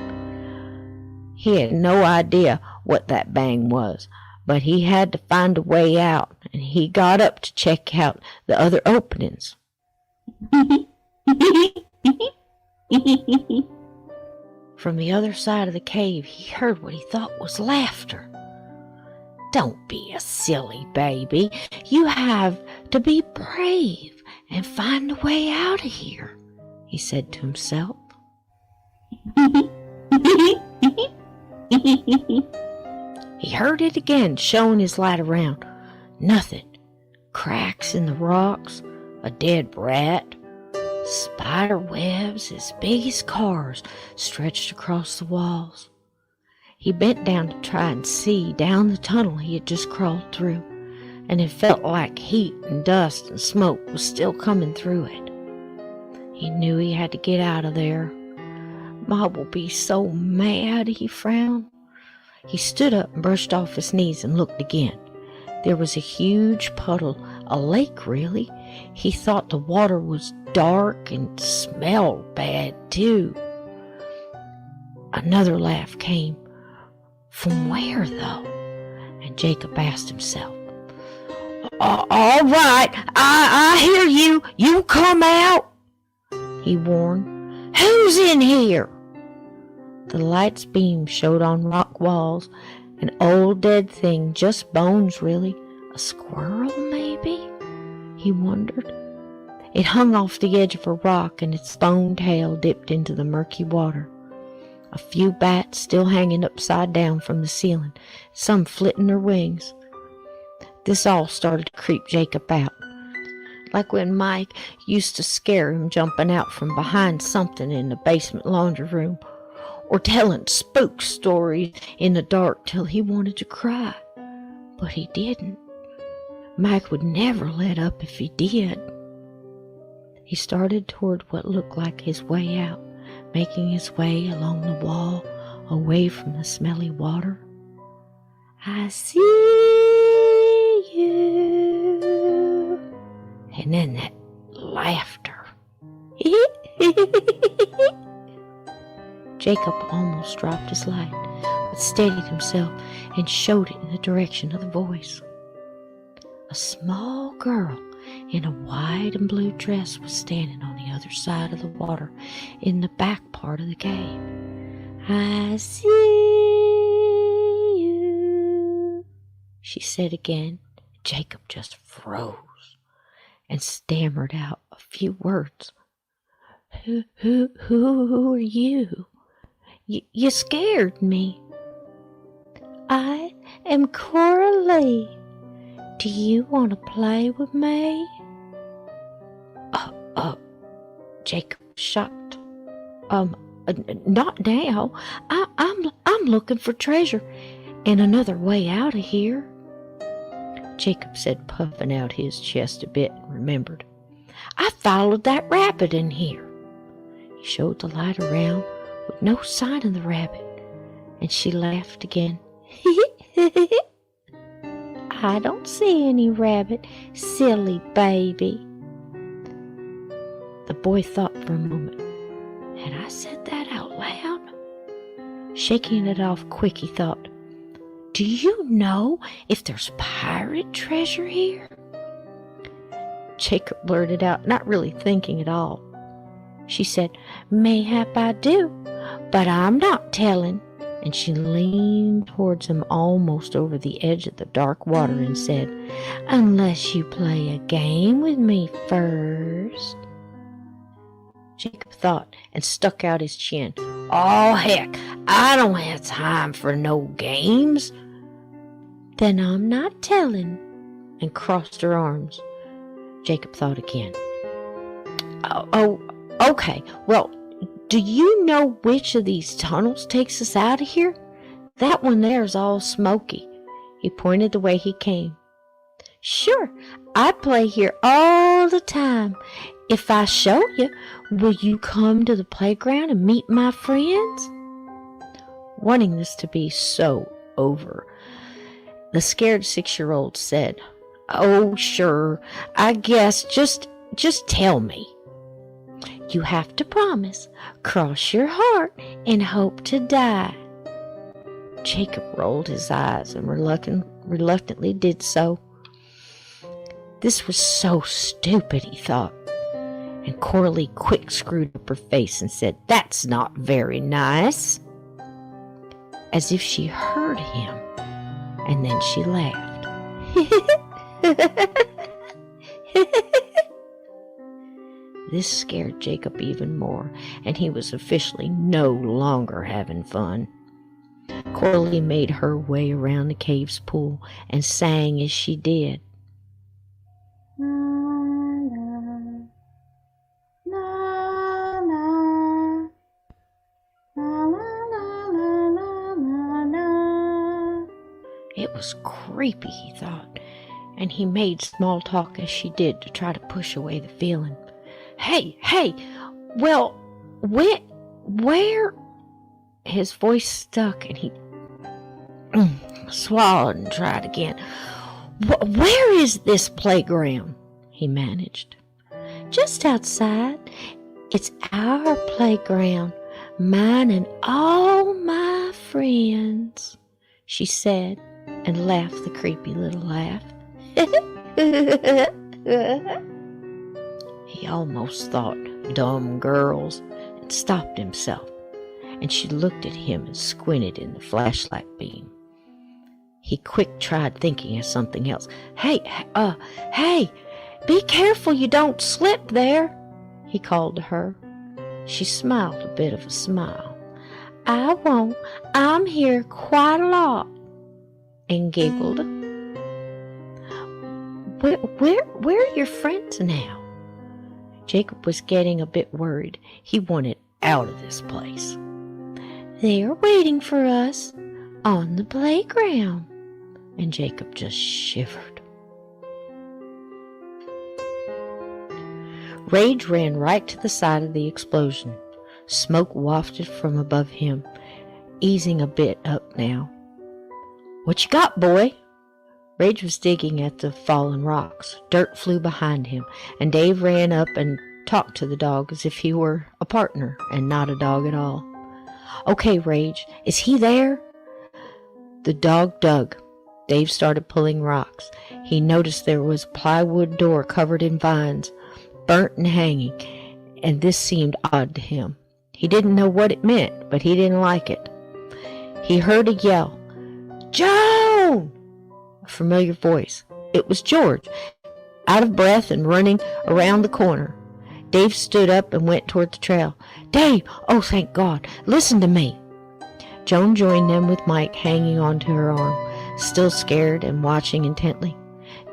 A: He had no idea what that bang was, but he had to find a way out, and he got up to check out the other openings. From the other side of the cave, he heard what he thought was laughter. Don't be a silly baby. You have to be brave and find a way out of here, he said to himself. He heard it again, showing his light around. Nothing. Cracks in the rocks, a dead rat, spider webs as big as cars stretched across the walls. He bent down to try and see down the tunnel he had just crawled through, and it felt like heat and dust and smoke was still coming through it. He knew he had to get out of there. Ma will be so mad, he frowned. He stood up and brushed off his knees and looked again. There was a huge puddle, a lake really. He thought the water was dark and smelled bad too. Another laugh came. From where though? And Jacob asked himself. All right, I hear you. You come out, he warned. Who's in here? The light's beam showed on rock walls. An old dead thing, just bones really. A squirrel maybe? He wondered. It hung off the edge of a rock, and its bone tail dipped into the murky water. A few bats still hanging upside down from the ceiling, some flitting their wings. This all started to creep Jacob out, like when Mike used to scare him jumping out from behind something in the basement laundry room, or telling spook stories in the dark till he wanted to cry. But he didn't. Mike would never let up if he did. He started toward what looked like his way out, making his way along the wall, away from the smelly water. I see you. And then that laughter. Jacob almost dropped his light, but steadied himself and showed it in the direction of the voice. A small girl in a white and blue dress was standing on the other side of the water in the back part of the cave. I see you, she said again. Jacob just froze and stammered out a few words. Who are you? You scared me. I am Coralie. Do you want to play with me? Jacob shocked. Not now. I'm looking for treasure and another way out of here. Jacob said, puffing out his chest a bit, and remembered. I followed that rabbit in here. He showed the light around with no sign of the rabbit, and she laughed again. I don't see any rabbit, silly baby. The boy thought for a moment. Had I said that out loud? Shaking it off quick, he thought, do you know if there's pirate treasure here? Jacob blurted out, not really thinking at all. She said, mayhap I do. but I'm not telling." And she leaned towards him almost over the edge of the dark water and said, "Unless you play a game with me first." Jacob thought and stuck out his chin. "Oh, heck, I don't have time for no games." "Then I'm not telling," and crossed her arms. Jacob thought again. Oh, okay. Well, do you know which of these tunnels takes us out of here? That one there is all smoky." He pointed the way he came. "Sure, I play here all the time. If I show you, will you come to the playground and meet my friends?" Wanting this to be so over, the scared 6-year-old said, "Oh, sure, I guess just tell me." "You have to promise, cross your heart, and hope to die." Jacob rolled his eyes and reluctantly did so. This was so stupid, he thought. And Coralie quick screwed up her face and said, "That's not very nice," as if she heard him, and then she laughed. This scared Jacob even more, and he was officially no longer having fun. Coralie made her way around the cave's pool and sang as she did. It was creepy, he thought, and he made small talk as she did to try to push away the feeling. Hey, well, where? His voice stuck and he swallowed and tried again. "Where is this playground?" he managed. "Just outside. It's our playground, mine and all my friends," she said, and laughed the creepy little laugh. He almost thought, "Dumb girls," and stopped himself, and she looked at him and squinted in the flashlight beam. He quick tried thinking of something else. Hey, be careful you don't slip there," he called to her. She smiled a bit of a smile. "I won't. I'm here quite a lot," and giggled. Where are your friends now?" Jacob was getting a bit worried. He wanted out of this place. "They are waiting for us on the playground," and Jacob just shivered. Rage ran right to the side of the explosion. Smoke wafted from above him, easing a bit up now. "What you got, boy?" Rage was digging at the fallen rocks. Dirt flew behind him, and Dave ran up and talked to the dog as if he were a partner and not a dog at all. "Okay, Rage, is he there?" The dog dug. Dave started pulling rocks. He noticed there was a plywood door covered in vines, burnt and hanging, and this seemed odd to him. He didn't know what it meant, but he didn't like it. He heard a yell. "Joan!" A familiar voice. It was George, out of breath and running around the corner. Dave stood up and went toward the trail. "Dave! Oh, thank God! Listen to me!" Joan joined them with Mike hanging onto her arm, still scared and watching intently.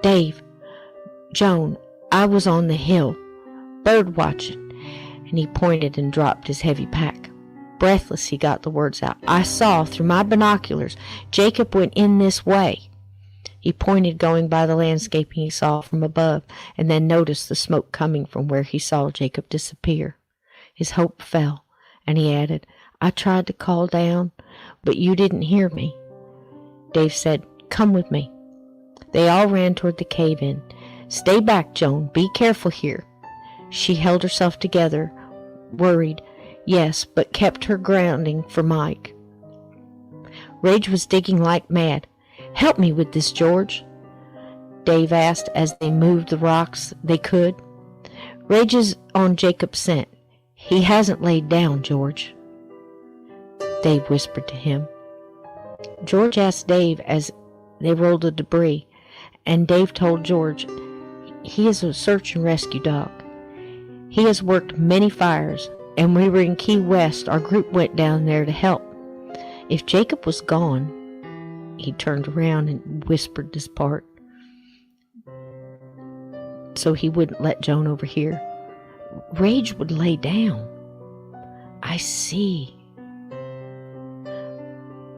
A: "Dave, Joan, I was on the hill, bird watching," and he pointed and dropped his heavy pack. Breathless, he got the words out. "I saw, through my binoculars, Jacob went in this way." He pointed, going by the landscaping he saw from above, and then noticed the smoke coming from where he saw Jacob disappear. His hope fell, and he added, "I tried to call down, but you didn't hear me." Dave said, "Come with me." They all ran toward the cave-in. "Stay back, Joan. Be careful here." She held herself together, worried, yes, but kept her grounding for Mike. Rage was digging like mad. "Help me with this, George," Dave asked as they moved the rocks they could. "Rage is on Jacob's scent. He hasn't laid down, George." Dave whispered to him. George asked Dave as they rolled the debris, and Dave told George he is a search and rescue dog. He has worked many fires, and when we were in Key West, our group went down there to help. If Jacob was gone, he turned around and whispered this part so he wouldn't let Joan overhear. Rage would lay down. I see.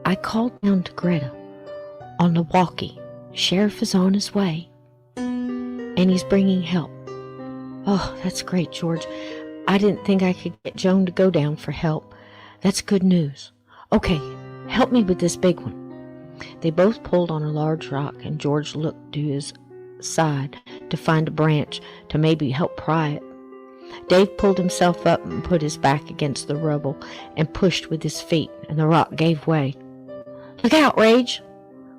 A: I called down to Greta on the walkie. Sheriff is on his way, and he's bringing help. Oh, that's great, George. I didn't think I could get Joan to go down for help. That's good news. Okay, help me with this big one. They both pulled on a large rock, and George looked to his side to find a branch to maybe help pry it. Dave pulled himself up and put his back against the rubble and pushed with his feet, and the rock gave way. Look out, Rage!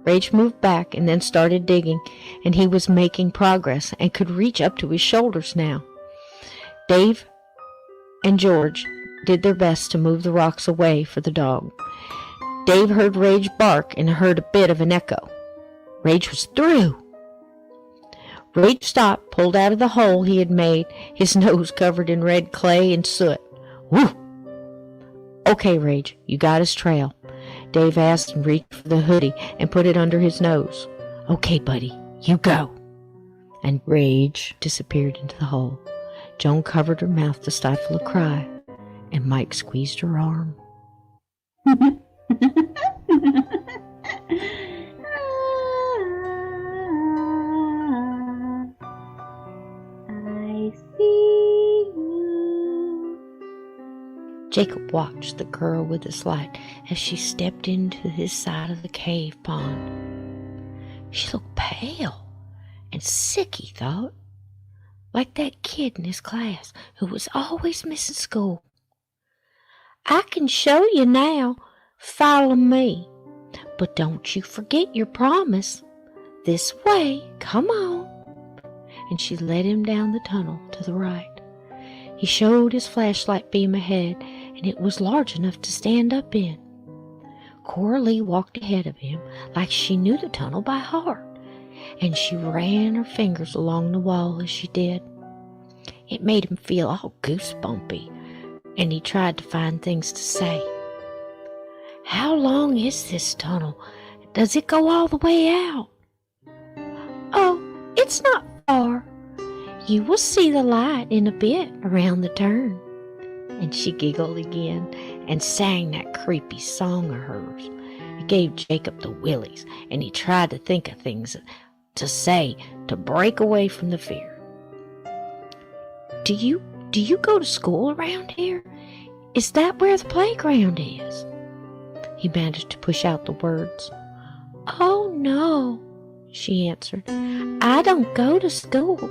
A: Rage moved back and then started digging, and he was making progress and could reach up to his shoulders now. Dave and George did their best to move the rocks away for the dog. Dave heard Rage bark and heard a bit of an echo. Rage was through. Rage stopped, pulled out of the hole he had made, his nose covered in red clay and soot. Woo! Okay, Rage, you got his trail. Dave asked and reached for the hoodie and put it under his nose. Okay, buddy, you go. And Rage disappeared into the hole. Joan covered her mouth to stifle a cry, and Mike squeezed her arm.
D: I see you.
A: Jacob watched the girl with his light as she stepped into his side of the cave pond. She looked pale and sick, he thought, like that kid in his class who was always missing school. I can show you now. Follow me. But don't you forget your promise. This way. Come on. And she led him down the tunnel to the right. He showed his flashlight beam ahead, and it was large enough to stand up in. Coralie walked ahead of him like she knew the tunnel by heart, and she ran her fingers along the wall as she did. It made him feel all goosebumpy, and he tried to find things to say. How long is this tunnel? Does it go all the way out? Oh, it's not far. You will see the light in a bit around the turn. And she giggled again and sang that creepy song of hers. It gave Jacob the willies, and he tried to think of things to say to break away from the fear. Do you go to school around here? Is that where the playground is? He managed to push out the words. Oh, no, she answered. I don't go to school.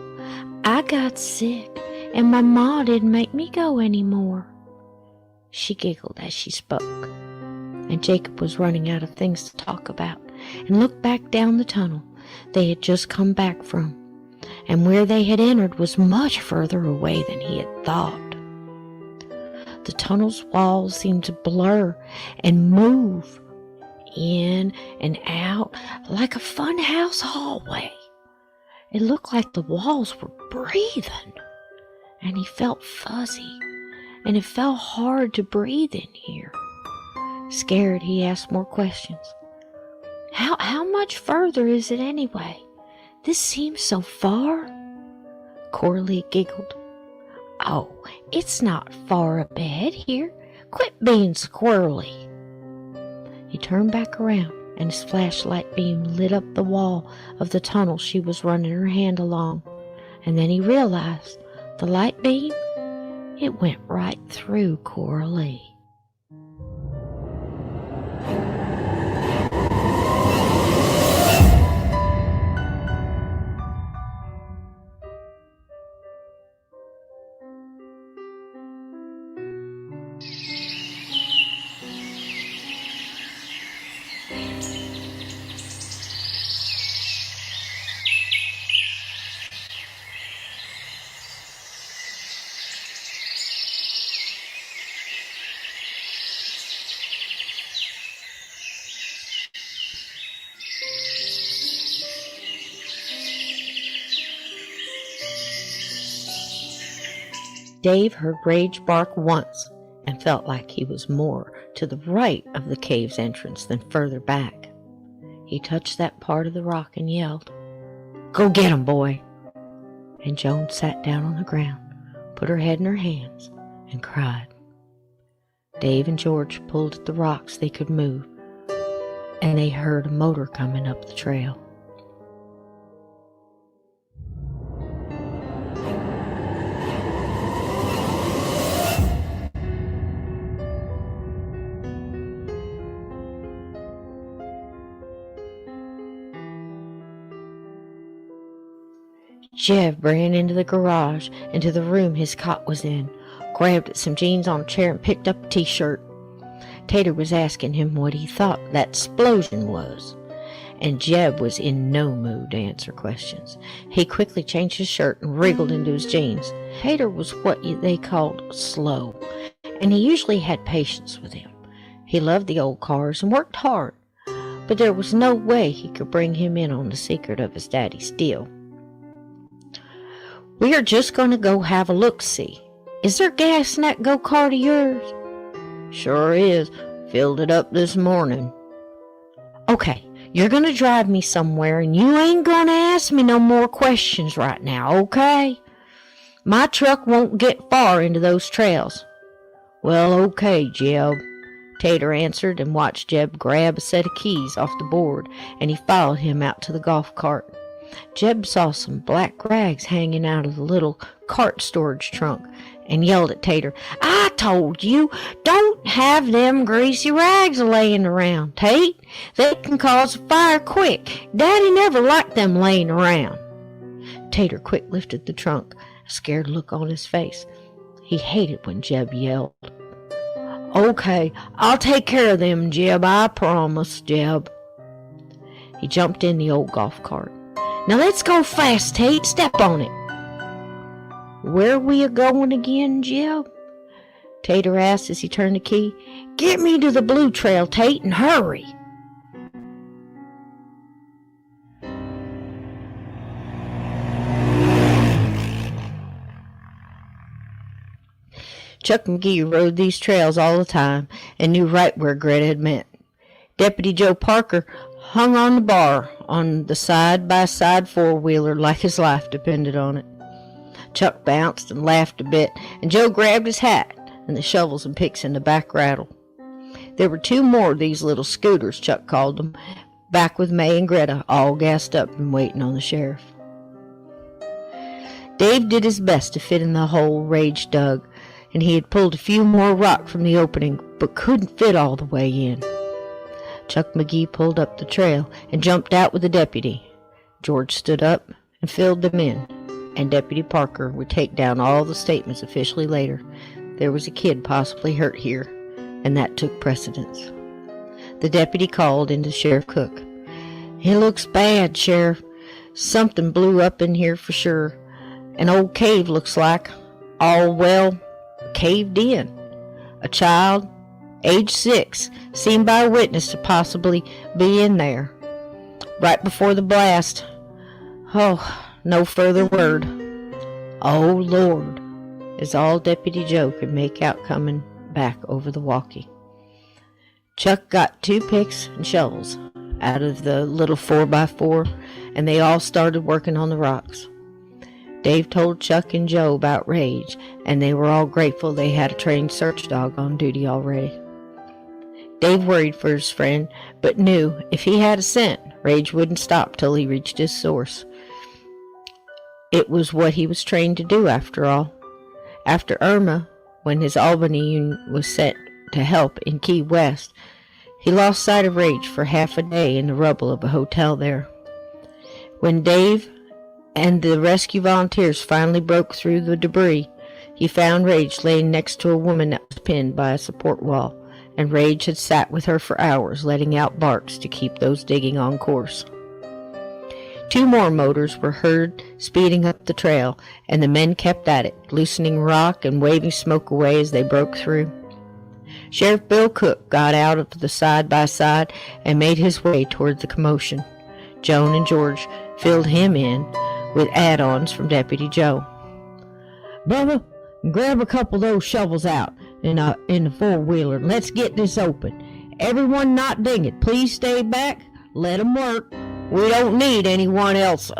A: I got sick, and my ma didn't make me go anymore. She giggled as she spoke, and Jacob was running out of things to talk about and looked back down the tunnel they had just come back from, and where they had entered was much further away than he had thought. The tunnel's walls seemed to blur and move in and out like a funhouse hallway. It looked like the walls were breathing, and he felt fuzzy, and it felt hard to breathe in here. Scared, he asked more questions. How much further is it anyway? This seems so far. Coralie giggled. Oh, it's not far ahead here. Quit being squirrely. He turned back around, and his flashlight beam lit up the wall of the tunnel she was running her hand along. And then he realized the light beam, it went right through Coralie. Dave heard Rage bark once and felt like he was more to the right of the cave's entrance than further back. He touched that part of the rock and yelled, "Go get him, boy!" And Joan sat down on the ground, put her head in her hands, and cried. Dave and George pulled at the rocks they could move, and they heard a motor coming up the trail. Jeb ran into the garage, into the room his cot was in, grabbed at some jeans on a chair and picked up a t-shirt. Tater was asking him what he thought that explosion was, and Jeb was in no mood to answer questions. He quickly changed his shirt and wriggled into his jeans. Tater was what they called slow, and he usually had patience with him. He loved the old cars and worked hard, but there was no way he could bring him in on the secret of his daddy's deal. "We are just going to go have a look-see. Is there gas in that go-kart of yours?" "Sure is. Filled it up this morning." "Okay, you're going to drive me somewhere, and you ain't going to ask me no more questions right now, okay? My truck won't get far into those trails." "Well, okay, Jeb," Tater answered and watched Jeb grab a set of keys off the board, and he followed him out to the golf cart. Jeb saw some black rags hanging out of the little cart storage trunk and yelled at Tater, "I told you, don't have them greasy rags laying around, Tate. They can cause a fire quick. Daddy never liked them laying around." Tater quick lifted the trunk, a scared look on his face. He hated when Jeb yelled. "Okay, I'll take care of them, Jeb. I promise, Jeb." He jumped in the old golf cart. "Now let's go fast, Tate. Step on it." "Where we a-going again, Jeb?" Tater asked as he turned the key. "Get me to the blue trail, Tate, and hurry." Chuck McGee rode these trails all the time and knew right where Greta had meant. Deputy Joe Parker hung on the bar on the side-by-side four-wheeler like his life depended on it. Chuck bounced and laughed a bit, and Joe grabbed his hat and the shovels and picks in the back rattle. There were two more of these little scooters, Chuck called them, back with May and Greta, all gassed up and waiting on the sheriff. Dave did his best to fit in the hole Rage dug, and he had pulled a few more rock from the opening, but couldn't fit all the way in. Chuck McGee pulled up the trail and jumped out with the deputy. George stood up and filled them in, and Deputy Parker would take down all the statements officially later. There was a kid possibly hurt here, and that took precedence. The deputy called into Sheriff Cook. "It looks bad, Sheriff. Something blew up in here for sure. An old cave looks like. All, well, caved in. A child, age 6, seen by a witness to possibly be in there. Right before the blast. Oh, no further word. Oh, Lord," is all Deputy Joe could make out coming back over the walkie. Chuck got 2 picks and shovels out of the little 4x4, and they all started working on the rocks. Dave told Chuck and Joe about Rage, and they were all grateful they had a trained search dog on duty already. Dave worried for his friend, but knew if he had a scent, Rage wouldn't stop till he reached his source. It was what he was trained to do, after all. After Irma, when his Albany unit was sent to help in Key West, he lost sight of Rage for half a day in the rubble of a hotel there. When Dave and the rescue volunteers finally broke through the debris, he found Rage laying next to a woman that was pinned by a support wall, and Rage had sat with her for hours, letting out barks to keep those digging on course. 2 more motors were heard speeding up the trail, and the men kept at it, loosening rock and waving smoke away as they broke through. Sheriff Bill Cook got out of the side-by-side and made his way toward the commotion. Joan and George filled him in with add-ons from Deputy Joe. "Brother, Grab a couple of those shovels out in the four-wheeler and let's get this open. Everyone not dig it. Please stay back. Let them work. We don't need anyone else.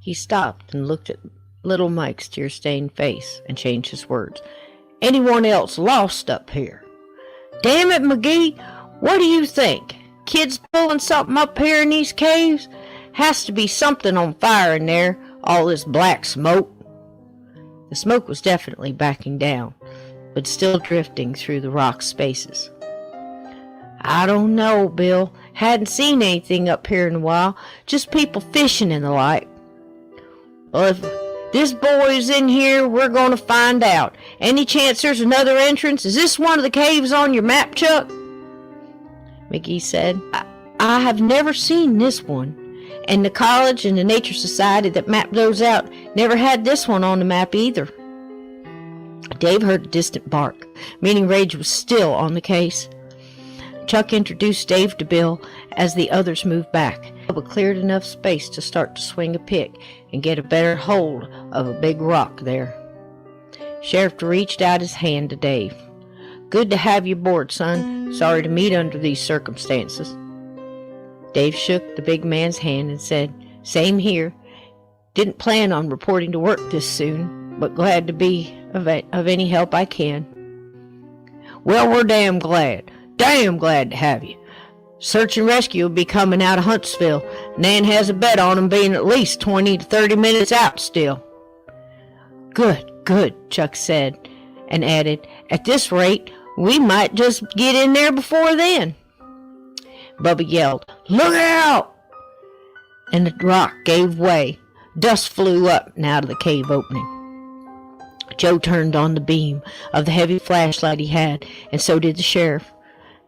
A: He stopped and looked at little Mike's tear-stained face and changed his words. Anyone else lost up here? Damn it, McGee. What do you think? Kids pulling something up here in these caves? Has to be something on fire in there. All this black smoke. The smoke was definitely backing down, but still drifting through the rock spaces. I don't know, Bill. Hadn't seen anything up here in a while. Just people fishing and the like. Well, if this boy's in here, we're going to find out. Any chance there's another entrance? Is this one of the caves on your map, Chuck? McGee said, I have never seen this one. And the college and the Nature Society that mapped those out never had this one on the map either. Dave heard a distant bark, meaning Rage was still on the case. Chuck introduced Dave to Bill as the others moved back, but cleared enough space to start to swing a pick and get a better hold of a big rock there. Sheriff reached out his hand to Dave. Good to have you aboard, son. Sorry to meet under these circumstances. Dave shook the big man's hand and said, Same here. Didn't plan on reporting to work this soon, but glad to be of any help I can. Well, we're damn glad to have you. Search and rescue will be coming out of Huntsville. Nan has a bet on them being at least 20 to 30 minutes out still. Good, Chuck said, and added, At this rate, we might just get in there before then. Bubba yelled, Look out! And the rock gave way. Dust flew up and out of the cave opening. Joe turned on the beam of the heavy flashlight he had, and so did the sheriff,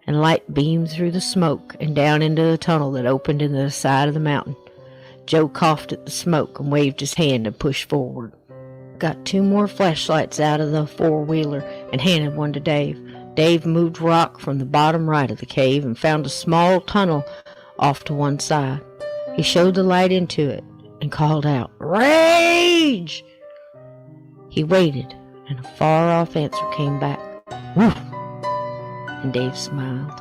A: and light beamed through the smoke and down into the tunnel that opened into the side of the mountain. Joe coughed at the smoke and waved his hand and pushed forward. Got 2 more flashlights out of the four-wheeler and handed one to Dave. Dave moved rock from the bottom right of the cave and found a small tunnel off to one side. He showed the light into it and called out, Rage! He waited, and a far-off answer came back. Woof! And Dave smiled.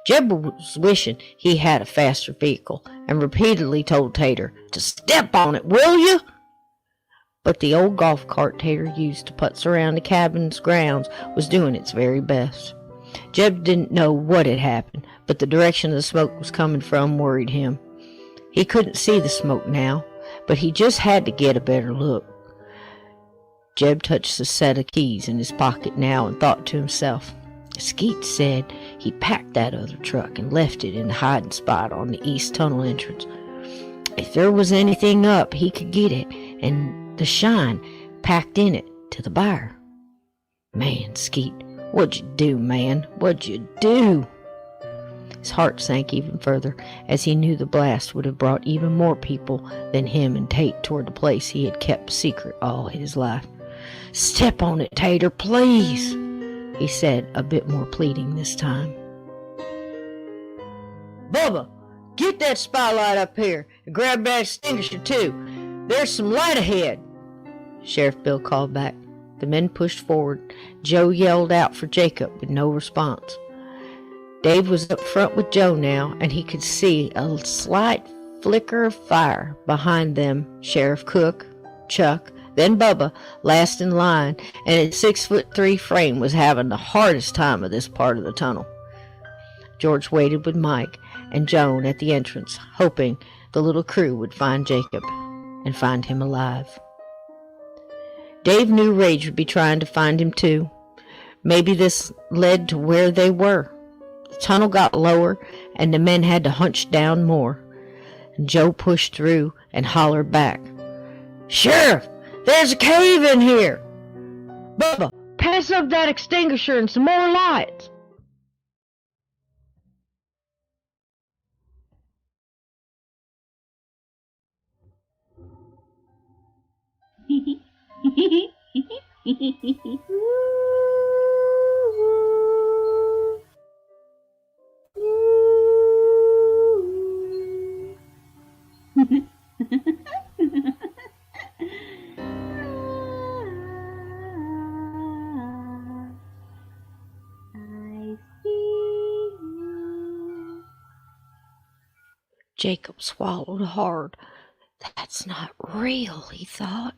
A: Jeb was wishing he had a faster vehicle and repeatedly told Tater to step on it, will you? But the old golf cart Tater used to putz around the cabin's grounds was doing its very best. Jeb didn't know what had happened, but the direction the smoke was coming from worried him. He couldn't see the smoke now, but he just had to get a better look. Jeb touched the set of keys in his pocket now and thought to himself, Skeet said he packed that other truck and left it in the hiding spot on the east tunnel entrance. If there was anything up, he could get it, and the shine packed in it to the buyer. Man, Skeet, what'd you do, man? What'd you do? His heart sank even further as he knew the blast would have brought even more people than him and Tate toward the place he had kept secret all his life. Step on it, Tater, please, he said, a bit more pleading this time. Bubba, get that spotlight up here and grab that extinguisher too. There's some light ahead, Sheriff Bill called back. The men pushed forward. Joe yelled out for Jacob with no response. Dave was up front with Joe now, and he could see a slight flicker of fire behind them. Sheriff Cook, Chuck, then Bubba, last in line, and its 6'3" frame was having the hardest time of this part of the tunnel. George waited with Mike and Joan at the entrance, hoping the little crew would find Jacob and find him alive. Dave knew Rage would be trying to find him too. Maybe this led to where they were. The tunnel got lower, and the men had to hunch down more. And Joe pushed through and hollered back, Sheriff, There's a cave in here! Bubba, pass up that extinguisher and some more lights!
D: I see you.
A: Jacob swallowed hard. That's not real, he thought.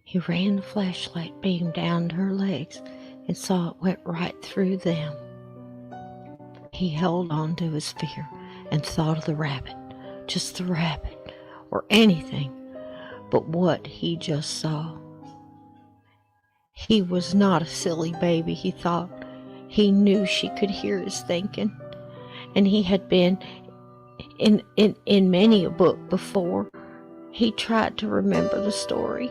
A: He ran the flashlight beam down to her legs and saw it went right through them. He held on to his fear and thought of the rabbit, just the rabbit, or anything but what he just saw. He was not a silly baby, he thought. He knew she could hear his thinking, and he had been in many a book before. He tried to remember the story,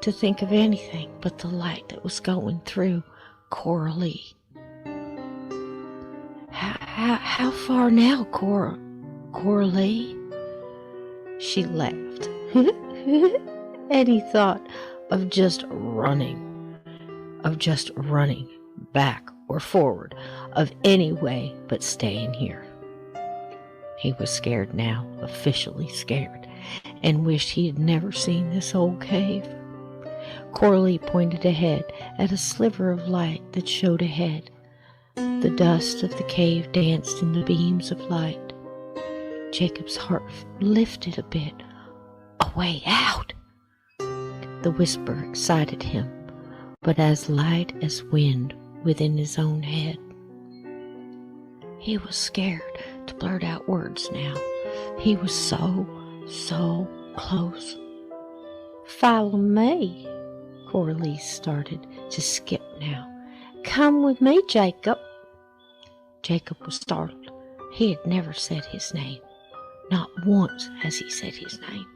A: to think of anything but the light that was going through Coralie. How far now, Coralie? She laughed. And he thought of just running back or forward, of any way but staying here. He was scared now, officially scared, and wished he had never seen this old cave. Coralie pointed ahead at a sliver of light that showed ahead. The dust of the cave danced in the beams of light. Jacob's heart lifted a bit. A way out! The whisper excited him, but as light as wind within his own head. He was scared to blurt out words now. He was so close. Follow me. Coralie started to skip now. Come with me, Jacob. Jacob was startled. He had never said his name. Not once has he said his name.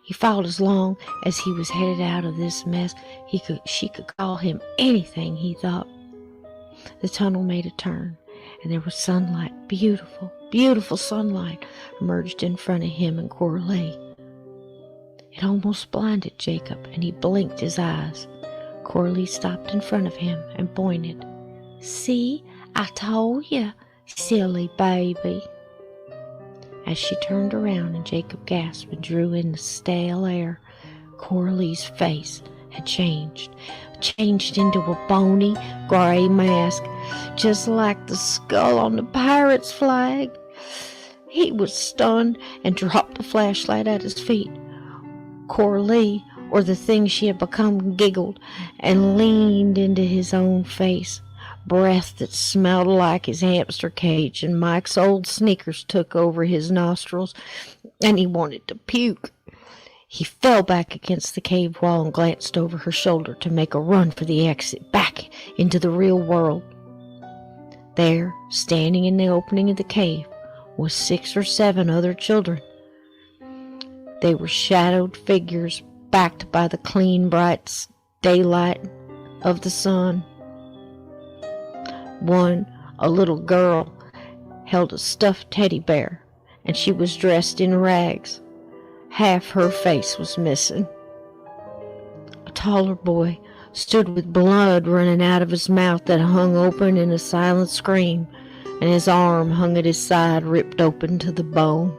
A: He followed as long as he was headed out of this mess. She could call him anything, he thought. The tunnel made a turn, and there was sunlight, beautiful sunlight, emerged in front of him and Coralie. It almost blinded Jacob, and he blinked his eyes. Coralie stopped in front of him and pointed. See, I told you, silly baby. As she turned around and Jacob gasped and drew in the stale air, Coralie's face had changed into a bony, gray mask, just like the skull on the pirate's flag. He was stunned and dropped the flashlight at his feet. Coralie, or the thing she had become, giggled and leaned into his own face. Breath that smelled like his hamster cage, and Mike's old sneakers took over his nostrils, and he wanted to puke. He fell back against the cave wall and glanced over her shoulder to make a run for the exit, back into the real world. There, standing in the opening of the cave, was 6 or 7 other children. They were shadowed figures, backed by the clean, bright daylight of the sun. One, a little girl, held a stuffed teddy bear, and she was dressed in rags. Half her face was missing. A taller boy stood with blood running out of his mouth that hung open in a silent scream, and his arm hung at his side, ripped open to the bone.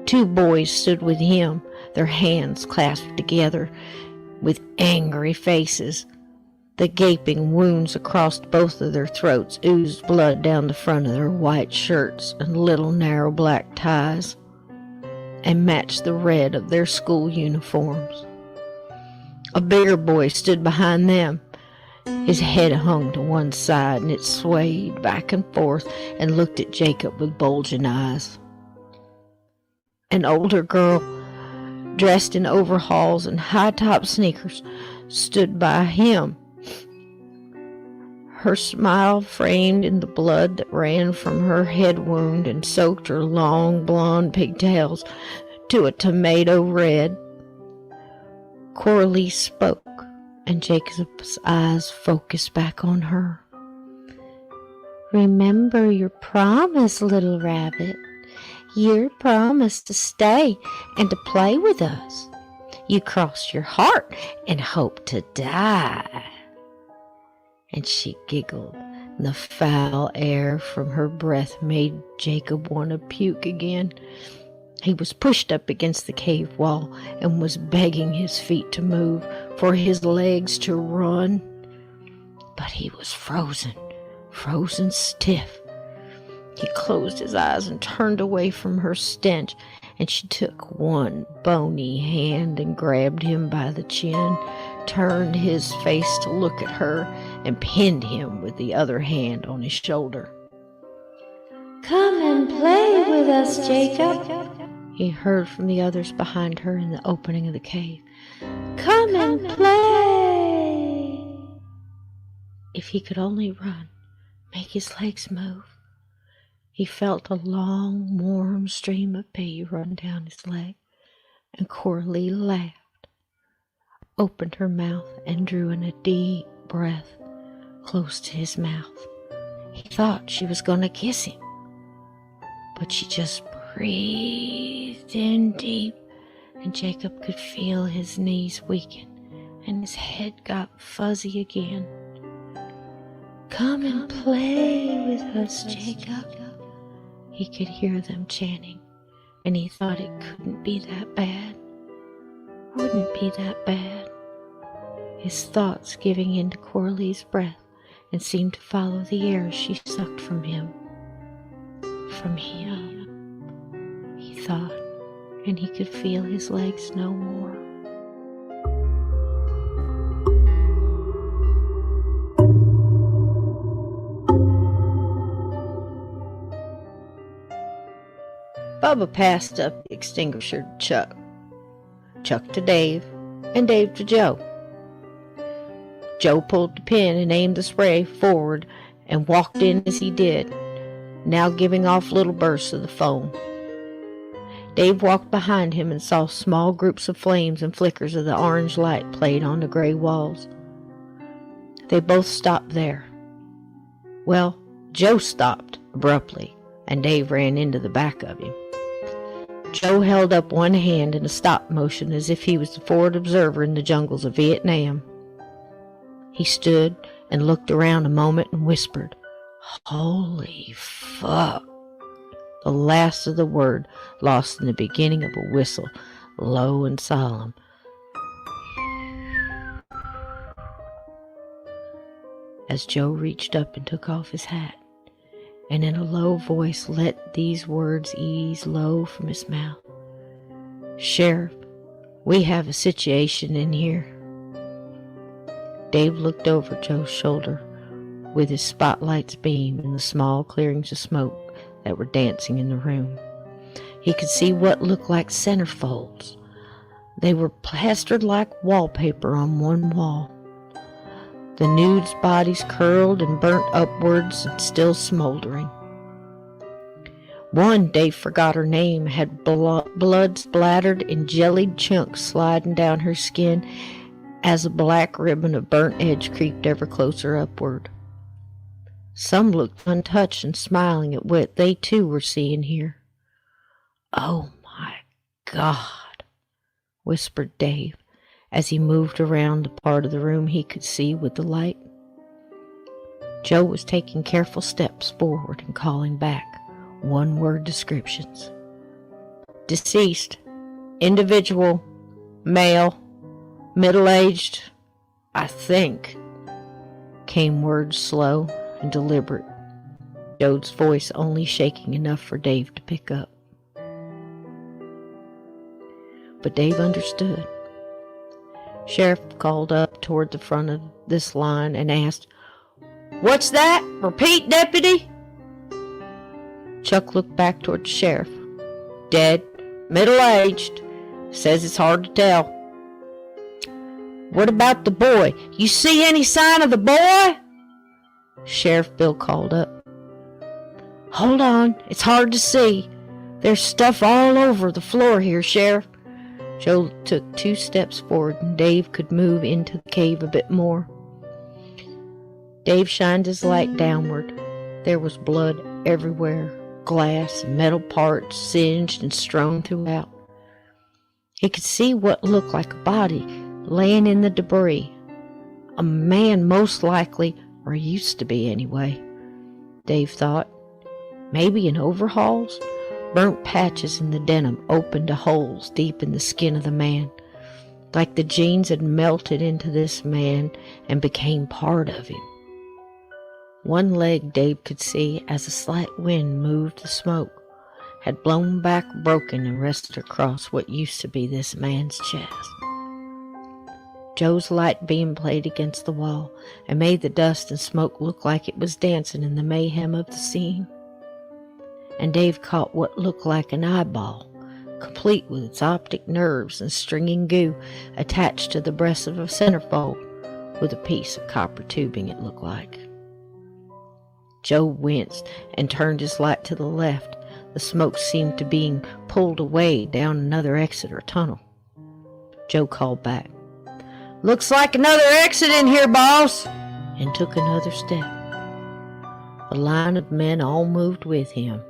A: 2 boys stood with him, their hands clasped together, with angry faces. The gaping wounds across both of their throats oozed blood down the front of their white shirts and little narrow black ties, and matched the red of their school uniforms. A bigger boy stood behind them. His head hung to one side, and it swayed back and forth and looked at Jacob with bulging eyes. An older girl, dressed in overalls and high-top sneakers, stood by him. Her smile framed in the blood that ran from her head wound and soaked her long blonde pigtails to a tomato red. Coralie spoke, and Jacob's eyes focused back on her. Remember your promise, little rabbit. Your promise to stay and to play with us. You crossed your heart and hoped to die. And she giggled. The foul air from her breath made Jacob want to puke again. He was pushed up against the cave wall and was begging his feet to move, for his legs to run. But he was frozen stiff. He closed his eyes and turned away from her stench, and she took one bony hand and grabbed him by the chin, turned his face to look at her, and pinned him with the other hand on his shoulder. Come and play with us, Jacob, he heard from the others behind her in the opening of the cave. Come and play. If he could only run, make his legs move. He felt a long, warm stream of pee run down his leg, and Coralie laughed, opened her mouth, and drew in a deep breath close to his mouth. He thought she was going to kiss him, but she just breathed in deep, and Jacob could feel his knees weaken, and his head got fuzzy again. Come and play with us, Jacob. He could hear them chanting, and he thought it couldn't be that bad. Wouldn't be that bad. His thoughts giving in to Coralie's breath and seemed to follow the air she sucked from him. From him, he thought, and he could feel his legs no more. Bubba passed up the extinguisher to Chuck, Chuck to Dave, and Dave to Joe. Joe pulled the pin and aimed the spray forward and walked in as he did, now giving off little bursts of the foam. Dave walked behind him and saw small groups of flames and flickers of the orange light played on the gray walls. They both stopped there. Well, Joe stopped abruptly, and Dave ran into the back of him. Joe held up one hand in a stop motion as if he was the forward observer in the jungles of Vietnam. He stood and looked around a moment and whispered, "Holy fuck." The last of the word lost in the beginning of a whistle, low and solemn. As Joe reached up and took off his hat, and in a low voice let these words ease low from his mouth. "Sheriff, we have a situation in here." Dave looked over Joe's shoulder with his spotlight's beam and the small clearings of smoke that were dancing in the room. He could see what looked like centerfolds. They were plastered like wallpaper on one wall. The nudes' bodies curled and burnt upwards and still smoldering. One, Dave forgot her name, had blood splattered in jellied chunks sliding down her skin as a black ribbon of burnt edge creeped ever closer upward. Some looked untouched and smiling at what they too were seeing here. "Oh my God," whispered Dave, as he moved around the part of the room he could see with the light. Joe was taking careful steps forward and calling back one-word descriptions. "Deceased, individual, male, middle-aged, I think," came words slow and deliberate, Joe's voice only shaking enough for Dave to pick up. But Dave understood. Sheriff called up toward the front of this line and asked, "What's that? Repeat, deputy?" Chuck looked back toward the sheriff. "Dead, middle-aged, says it's hard to tell." "What about the boy? You see any sign of the boy?" Sheriff Bill called up. "Hold on, it's hard to see. There's stuff all over the floor here, Sheriff." Joe took 2 steps forward, and Dave could move into the cave a bit more. Dave shined his light downward. There was blood everywhere, glass and metal parts singed and strewn throughout. He could see what looked like a body laying in the debris. A man, most likely, or used to be anyway, Dave thought. Maybe in overalls? Burnt patches in the denim opened to holes deep in the skin of the man, like the jeans had melted into this man and became part of him. One leg Dave could see, as a slight wind moved the smoke, had blown back broken and rested across what used to be this man's chest. Joe's light beam played against the wall and made the dust and smoke look like it was dancing in the mayhem of the scene. And Dave caught what looked like an eyeball, complete with its optic nerves and stringing goo attached to the breast of a centerfold, with a piece of copper tubing, it looked like. Joe winced and turned his light to the left. The smoke seemed to be being pulled away down another exit or tunnel. Joe called back, "Looks like another exit in here, boss," and took another step. The line of men all moved with him,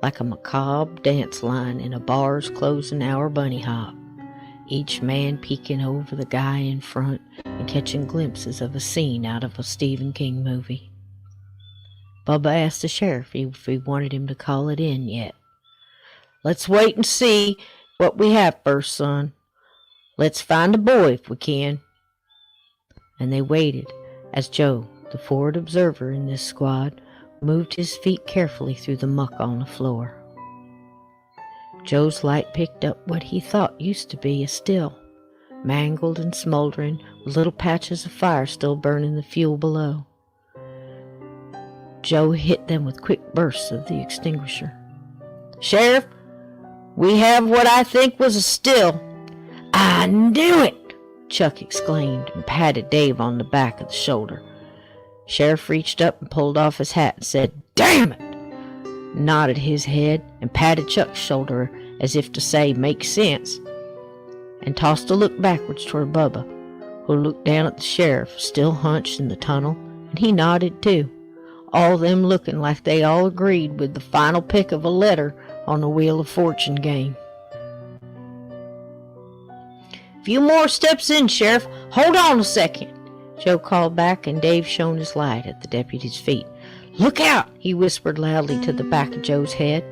A: like a macabre dance line in a bar's closing hour bunny hop, each man peeking over the guy in front and catching glimpses of a scene out of a Stephen King movie. Bubba asked the sheriff if he wanted him to call it in yet. "Let's wait and see what we have first, son. Let's find a boy if we can." And they waited as Joe, the forward observer in this squad, moved his feet carefully through the muck on the floor. Joe's light picked up what he thought used to be a still, mangled and smoldering, with little patches of fire still burning the fuel below. Joe hit them with quick bursts of the extinguisher. "Sheriff, we have what I think was a still." "I knew it!" Chuck exclaimed and patted Dave on the back of the shoulder. Sheriff reached up and pulled off his hat and said, "Damn it!" Nodded his head and patted Chuck's shoulder as if to say, "Makes sense," and tossed a look backwards toward Bubba, who looked down at the sheriff, still hunched in the tunnel, and he nodded too, all them looking like they all agreed with the final pick of a letter on the Wheel of Fortune game. "Few more steps in, Sheriff. Hold on a second," Joe called back, and Dave shone his light at the deputy's feet. "Look out," he whispered loudly to the back of Joe's head.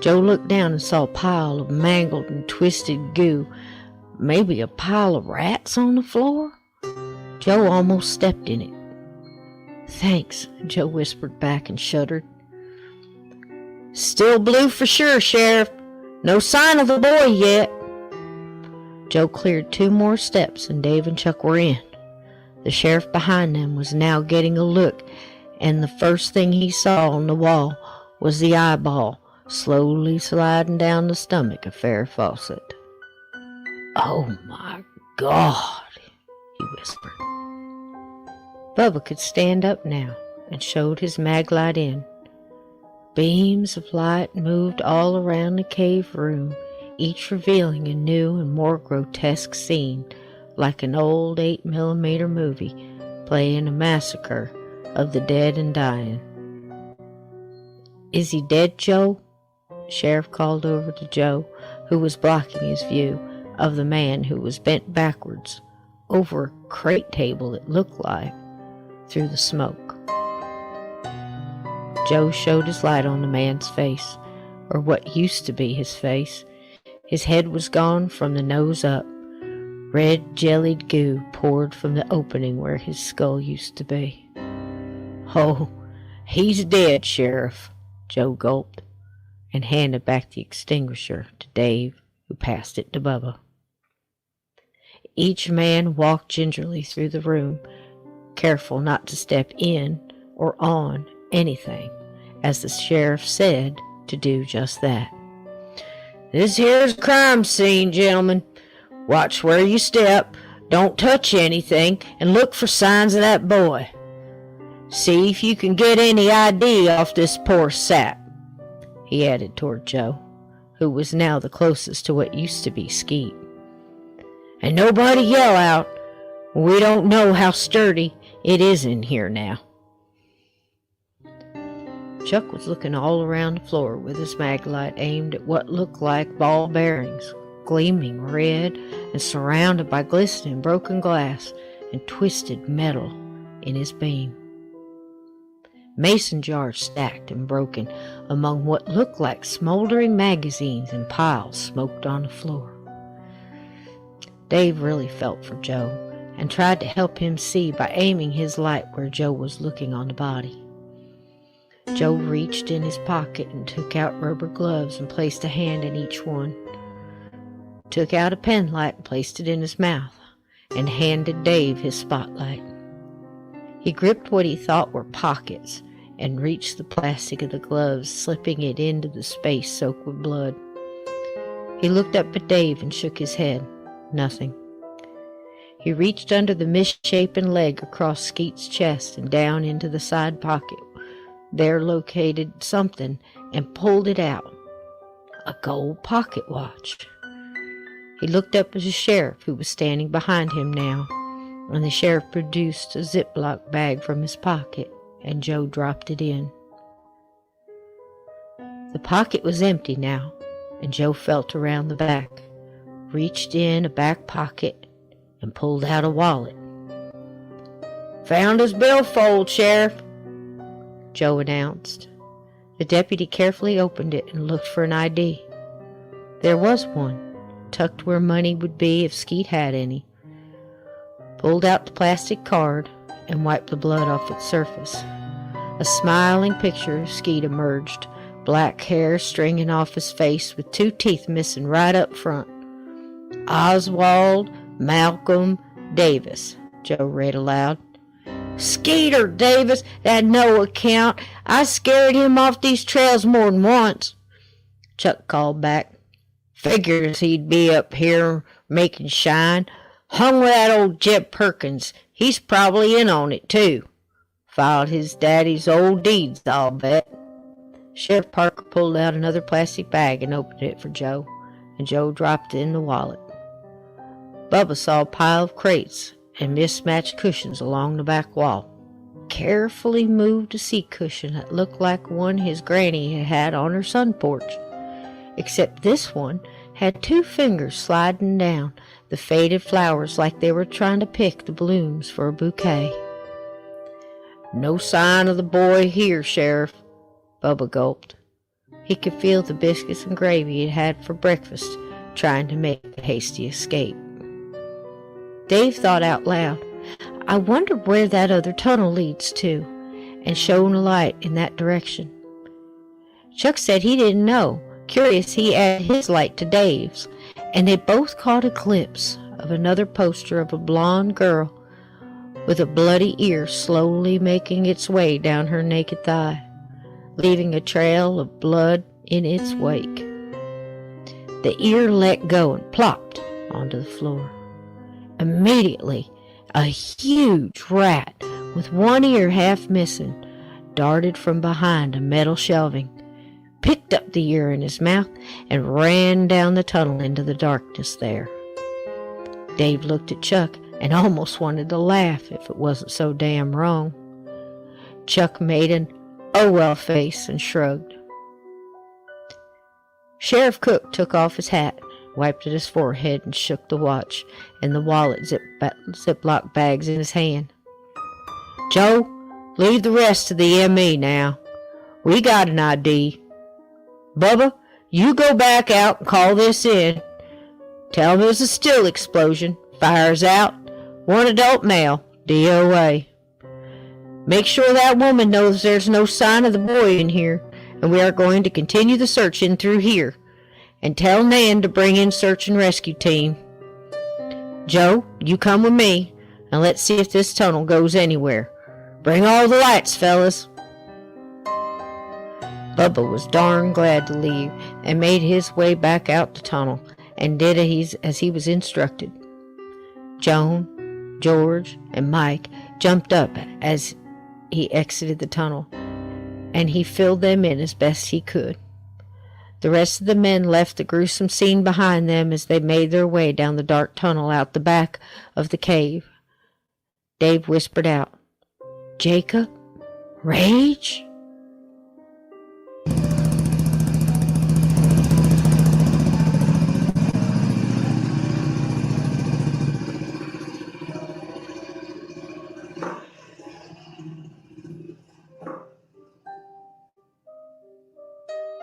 A: Joe looked down and saw a pile of mangled and twisted goo, maybe a pile of rats on the floor. Joe almost stepped in it. "Thanks," Joe whispered back and shuddered. "Still blue for sure, Sheriff. No sign of the boy yet." Joe cleared 2 more steps and Dave and Chuck were in. The sheriff behind them was now getting a look, and the first thing he saw on the wall was the eyeball slowly sliding down the stomach of Farrah Fawcett. "Oh my God," he whispered. Bubba could stand up now and showed his mag light in. Beams of light moved all around the cave room, each revealing a new and more grotesque scene, like an old 8mm movie playing a massacre of the dead and dying. "Is he dead, Joe?" Sheriff called over to Joe, who was blocking his view of the man who was bent backwards over a crate table, it looked like, through the smoke. Joe showed his light on the man's face, or what used to be his face. His head was gone from the nose up. Red jellied goo poured from the opening where his skull used to be. "Oh, he's dead, Sheriff," Joe gulped, and handed back the extinguisher to Dave, who passed it to Bubba. Each man walked gingerly through the room, careful not to step in or on anything, as the sheriff said to do just that. "This here's a crime scene, gentlemen. Watch where you step, don't touch anything, and look for signs of that boy. See if you can get any ID off this poor sap," he added toward Joe, who was now the closest to what used to be Skeet. And nobody yell out. We don't know how sturdy it is in here now. Chuck was looking all around the floor with his mag light aimed at what looked like ball bearings, gleaming red and surrounded by glistening broken glass and twisted metal in his beam. Mason jars stacked and broken among what looked like smoldering magazines and piles smoked on the floor. Dave really felt for Joe and tried to help him see by aiming his light where Joe was looking on the body. Joe reached in his pocket and took out rubber gloves and placed a hand in each one. Took out a pen light and placed it in his mouth and handed Dave his spotlight. He gripped what he thought were pockets and reached the plastic of the gloves, slipping it into the space soaked with blood. He looked up at Dave and shook his head. Nothing. He reached under the misshapen leg across Skeet's chest and down into the side pocket. There located something and pulled it out. A gold pocket watch. He looked up at the sheriff, who was standing behind him now, and the sheriff produced a Ziploc bag from his pocket, and Joe dropped it in. The pocket was empty now, and Joe felt around the back, reached in a back pocket, and pulled out a wallet. "Found his billfold, Sheriff," Joe announced. The deputy carefully opened it and looked for an ID. There was one, tucked where money would be if Skeet had any. Pulled out the plastic card and wiped the blood off its surface. A smiling picture of Skeet emerged, black hair stringing off his face with 2 teeth missing right up front. "Oswald Malcolm Davis," Joe read aloud. "Skeeter Davis, that no account. I scared him off these trails more'n once," Chuck called back. "Figures he'd be up here making shine. Hung with that old Jeb Perkins. He's probably in on it, too. Filed his daddy's old deeds, I'll bet." Sheriff Parker pulled out another plastic bag and opened it for Joe, and Joe dropped it in the wallet. Bubba saw a pile of crates and mismatched cushions along the back wall. Carefully moved a seat cushion that looked like one his granny had had on her sun porch, except this one had 2 fingers sliding down the faded flowers like they were trying to pick the blooms for a bouquet. "No sign of the boy here, Sheriff," Bubba gulped. He could feel the biscuits and gravy he had had for breakfast trying to make a hasty escape. Dave thought out loud, "I wonder where that other tunnel leads to," and shone a light in that direction. Chuck said he didn't know. Curious, he added his light to Dave's, and they both caught a glimpse of another poster of a blonde girl with a bloody ear slowly making its way down her naked thigh, leaving a trail of blood in its wake. The ear let go and plopped onto the floor. Immediately, a huge rat with one ear half missing darted from behind a metal shelving, picked up the ear in his mouth, and ran down the tunnel into the darkness there. Dave looked at Chuck and almost wanted to laugh if it wasn't so damn wrong. Chuck made an "oh well" face and shrugged. Sheriff Cook took off his hat, wiped at his forehead, and shook the watch and the wallet Ziploc bags in his hand. "Joe, leave the rest to the M.E. now. We got an ID. Bubba, you go back out and call this in. Tell him it was a still explosion. Fire's out. 1 adult male. DOA. Make sure that woman knows there's no sign of the boy in here, and we are going to continue the search in through here. And tell Nan to bring in search and rescue team. Joe, you come with me, and let's see if this tunnel goes anywhere. Bring all the lights, fellas." Bubba was darn glad to leave and made his way back out the tunnel and did as he was instructed. Joan, George, and Mike jumped up as he exited the tunnel, and he filled them in as best he could. The rest of the men left the gruesome scene behind them as they made their way down the dark tunnel out the back of the cave. Dave whispered out, "Jacob? Rage?"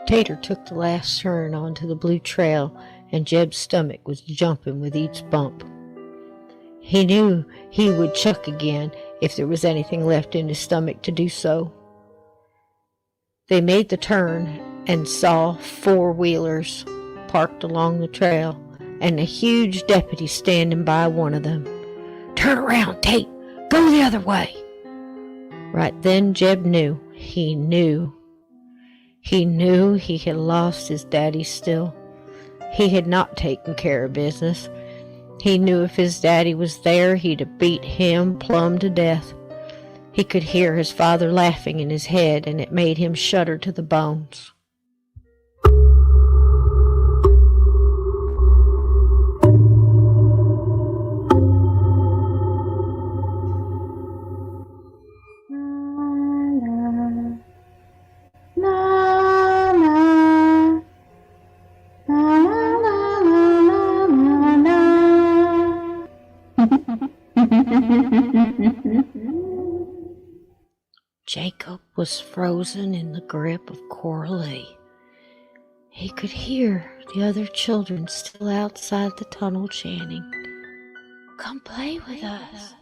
A: Tater took the last turn onto the blue trail, and Jeb's stomach was jumping with each bump. He knew he would chuck again if there was anything left in his stomach to do so. They made the turn and saw four-wheelers parked along the trail and a huge deputy standing by one of them. "Turn around, Tate! Go the other way!" Right then Jeb knew. He knew he had lost his daddy still. He had not taken care of business. He knew if his daddy was there, he'd have beat him plumb to death. He could hear his father laughing in his head, and it made him shudder to the bones. Jacob was frozen in the grip of Coralie. He could hear the other children still outside the tunnel chanting, "Come play with us.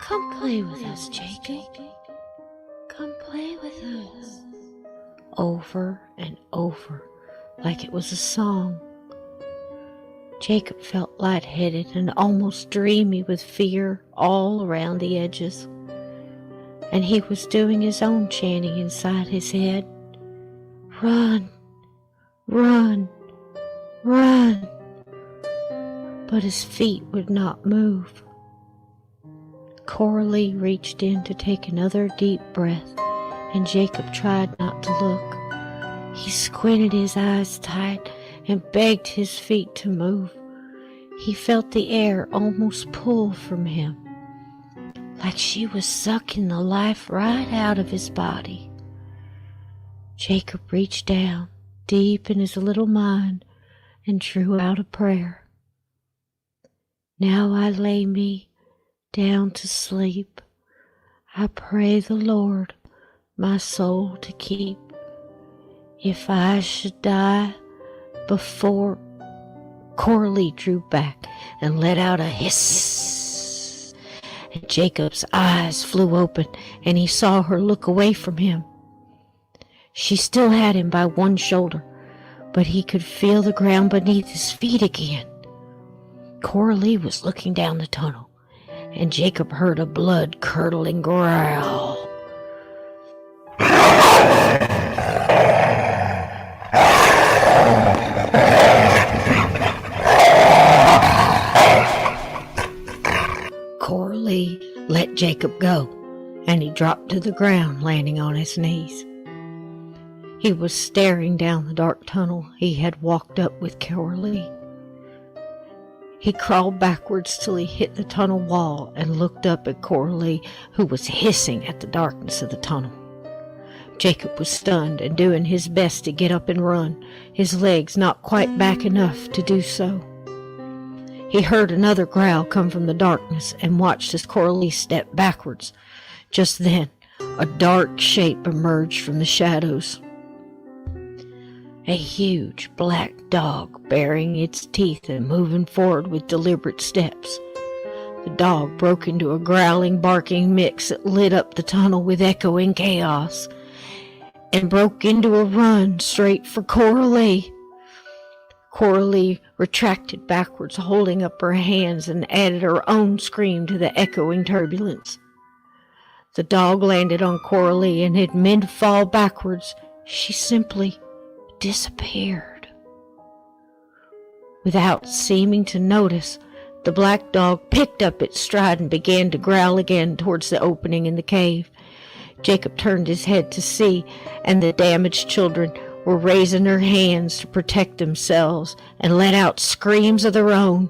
A: Come play with us, Jacob. Come play with us." Over and over, like it was a song. Jacob felt lightheaded and almost dreamy with fear all around the edges. And he was doing his own chanting inside his head. "Run, run, run." But his feet would not move. Coralie reached in to take another deep breath, and Jacob tried not to look. He squinted his eyes tight and begged his feet to move. He felt the air almost pull from him, like she was sucking the life right out of his body. Jacob reached down deep in his little mind and drew out a prayer. "Now I lay me down to sleep. I pray the Lord my soul to keep. If I should die before..." Coralie drew back and let out a hiss. And Jacob's eyes flew open, and he saw her look away from him. She still had him by one shoulder, but he could feel the ground beneath his feet again. Coralie was looking down the tunnel, and Jacob heard a blood-curdling growl. Coralie let Jacob go, and he dropped to the ground, landing on his knees. He was staring down the dark tunnel he had walked up with Coralie. He crawled backwards till he hit the tunnel wall and looked up at Coralie, who was hissing at the darkness of the tunnel. Jacob was stunned and doing his best to get up and run, his legs not quite back enough to do so. He heard another growl come from the darkness and watched as Coralie stepped backwards. Just then, a dark shape emerged from the shadows. A huge black dog baring its teeth and moving forward with deliberate steps. The dog broke into a growling, barking mix that lit up the tunnel with echoing chaos and broke into a run straight for Coralie. Coralie retracted backwards, holding up her hands, and added her own scream to the echoing turbulence. The dog landed on Coralie, and in mid-fall backwards, she simply disappeared. Without seeming to notice, the black dog picked up its stride and began to growl again towards the opening in the cave. Jacob turned his head to see, and the damaged children were raising their hands to protect themselves and let out screams of their own.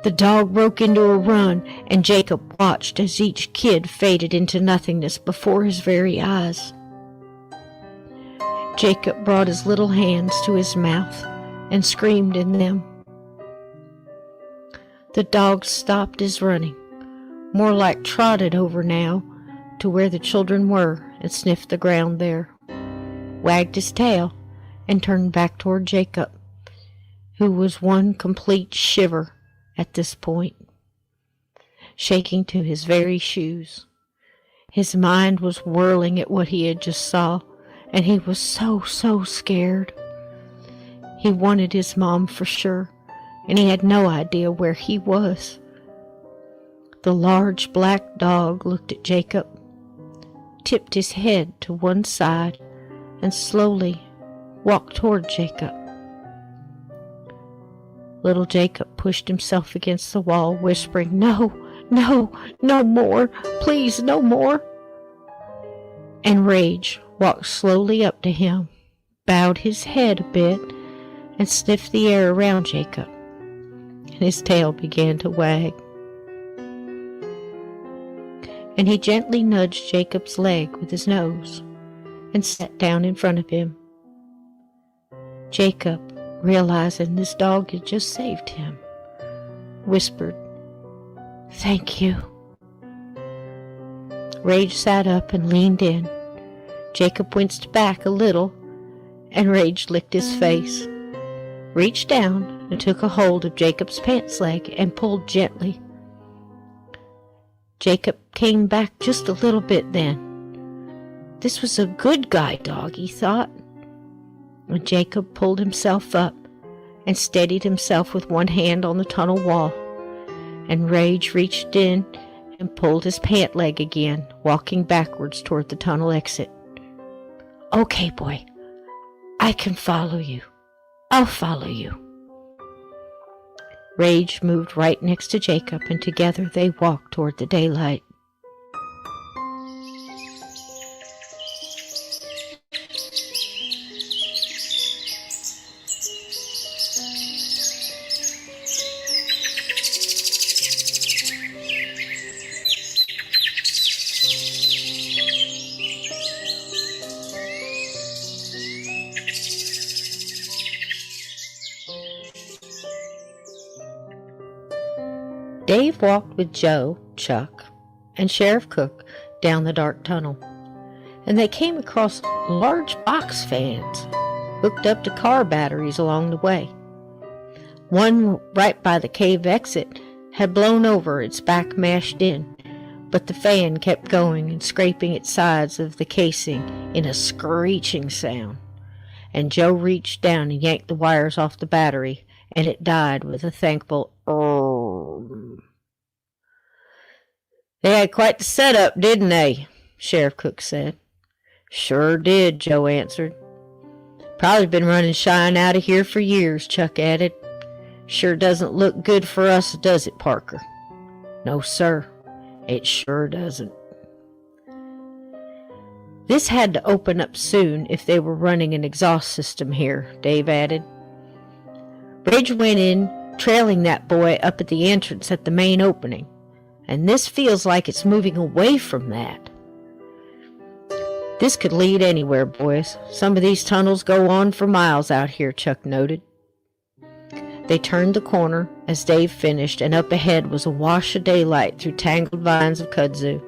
A: The dog broke into a run, and Jacob watched as each kid faded into nothingness before his very eyes. Jacob brought his little hands to his mouth and screamed in them. The dog stopped his running, more like trotted over now to where the children were, and sniffed the ground there, wagged his tail, and turned back toward Jacob, who was one complete shiver at this point, shaking to his very shoes. His mind was whirling at what he had just saw, and he was so scared. He wanted his mom for sure, and he had no idea where he was. The large black dog looked at Jacob, tipped his head to one side, and slowly walked toward Jacob. Little Jacob pushed himself against the wall, whispering, "No, no, no more, please, no more." And Rage walked slowly up to him, bowed his head a bit, and sniffed the air around Jacob, and his tail began to wag. And he gently nudged Jacob's leg with his nose and sat down in front of him. Jacob, realizing this dog had just saved him, whispered, "Thank you." Rage sat up and leaned in. Jacob winced back a little, and Rage licked his face, reached down and took a hold of Jacob's pants leg and pulled gently. Jacob came back just a little bit then. This was a good guy dog, he thought. When Jacob pulled himself up and steadied himself with one hand on the tunnel wall, and Rage reached in and pulled his pant leg again, walking backwards toward the tunnel exit. "Okay, boy, I can follow you. I'll follow you." Rage moved right next to Jacob, and together they walked toward the daylight. Dave walked with Joe, Chuck, and Sheriff Cook down the dark tunnel, and they came across large box fans hooked up to car batteries along the way. One right by the cave exit had blown over, its back mashed in, but the fan kept going and scraping its sides of the casing in a screeching sound, and Joe reached down and yanked the wires off the battery, and it died with a thankful "They had quite the setup, didn't they?" Sheriff Cook said. "Sure did," Joe answered. "Probably been running Shine out of here for years," Chuck added. "Sure doesn't look good for us, does it, Parker?" "No, sir, it sure doesn't." "This had to open up soon if they were running an exhaust system here," Dave added. Rage went in, trailing that boy up at the entrance at the main opening, and this feels like it's moving away from that. "This could lead anywhere, boys. Some of these tunnels go on for miles out here," Chuck noted. They turned the corner as Dave finished, and up ahead was a wash of daylight through tangled vines of kudzu.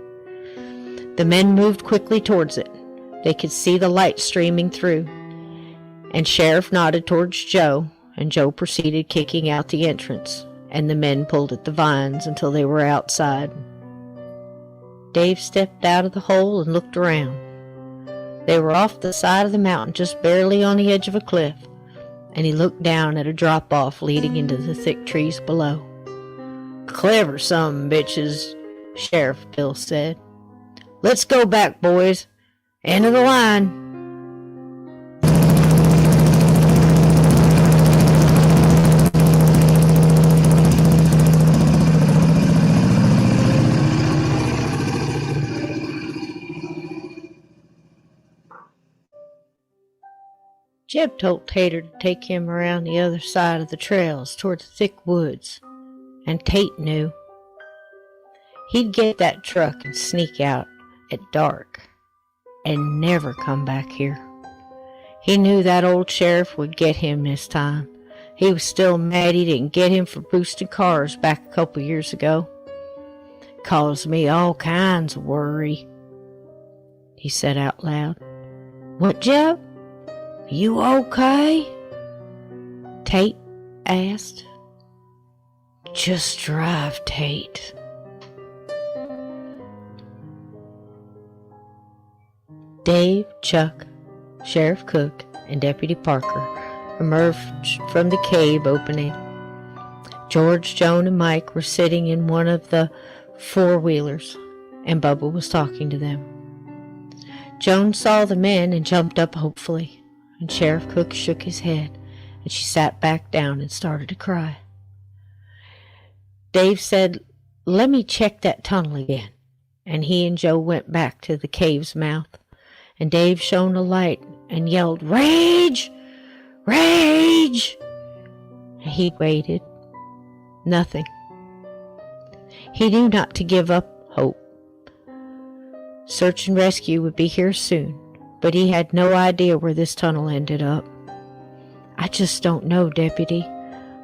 A: The men moved quickly towards it. They could see the light streaming through, and Sheriff nodded towards Joe, and Joe proceeded kicking out the entrance, and the men pulled at the vines until they were outside. Dave stepped out of the hole and looked around. They were off the side of the mountain, just barely on the edge of a cliff, and he looked down at a drop-off leading into the thick trees below. "Clever some bitches," Sheriff Bill said. "Let's go back, boys. End of the line." Jeb told Tater to take him around the other side of the trails toward the thick woods, and Tate knew. He'd get that truck and sneak out at dark and never come back here. He knew that old sheriff would get him this time. He was still mad he didn't get him for boosting cars back a couple years ago. Caused me all kinds of worry, he said out loud. What, Jeb? You okay? Tate asked. Just drive, Tate. Dave, Chuck, Sheriff Cook, and Deputy Parker emerged from the cave opening. George, Joan, and Mike were sitting in one of the four-wheelers, and Bubba was talking to them. Joan saw the men and jumped up hopefully, and Sheriff Cook shook his head, and she sat back down and started to cry. Dave said, "Let me check that tunnel again," and he and Joe went back to the cave's mouth, and Dave shone a light and yelled, "Rage! Rage!" He waited. Nothing. He knew not to give up hope. Search and rescue would be here soon, but he had no idea where this tunnel ended up. "I just don't know, Deputy.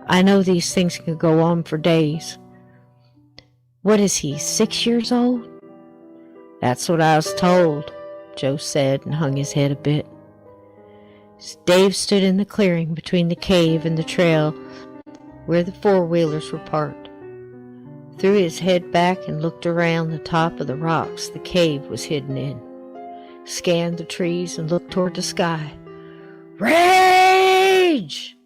A: I know these things can go on for days." "What is he, 6 years old?" "That's what I was told," Joe said and hung his head a bit. Dave stood in the clearing between the cave and the trail where the four-wheelers were parked. Threw his head back and looked around the top of the rocks the cave was hidden in. Scanned the trees and looked toward the sky. "Rage!"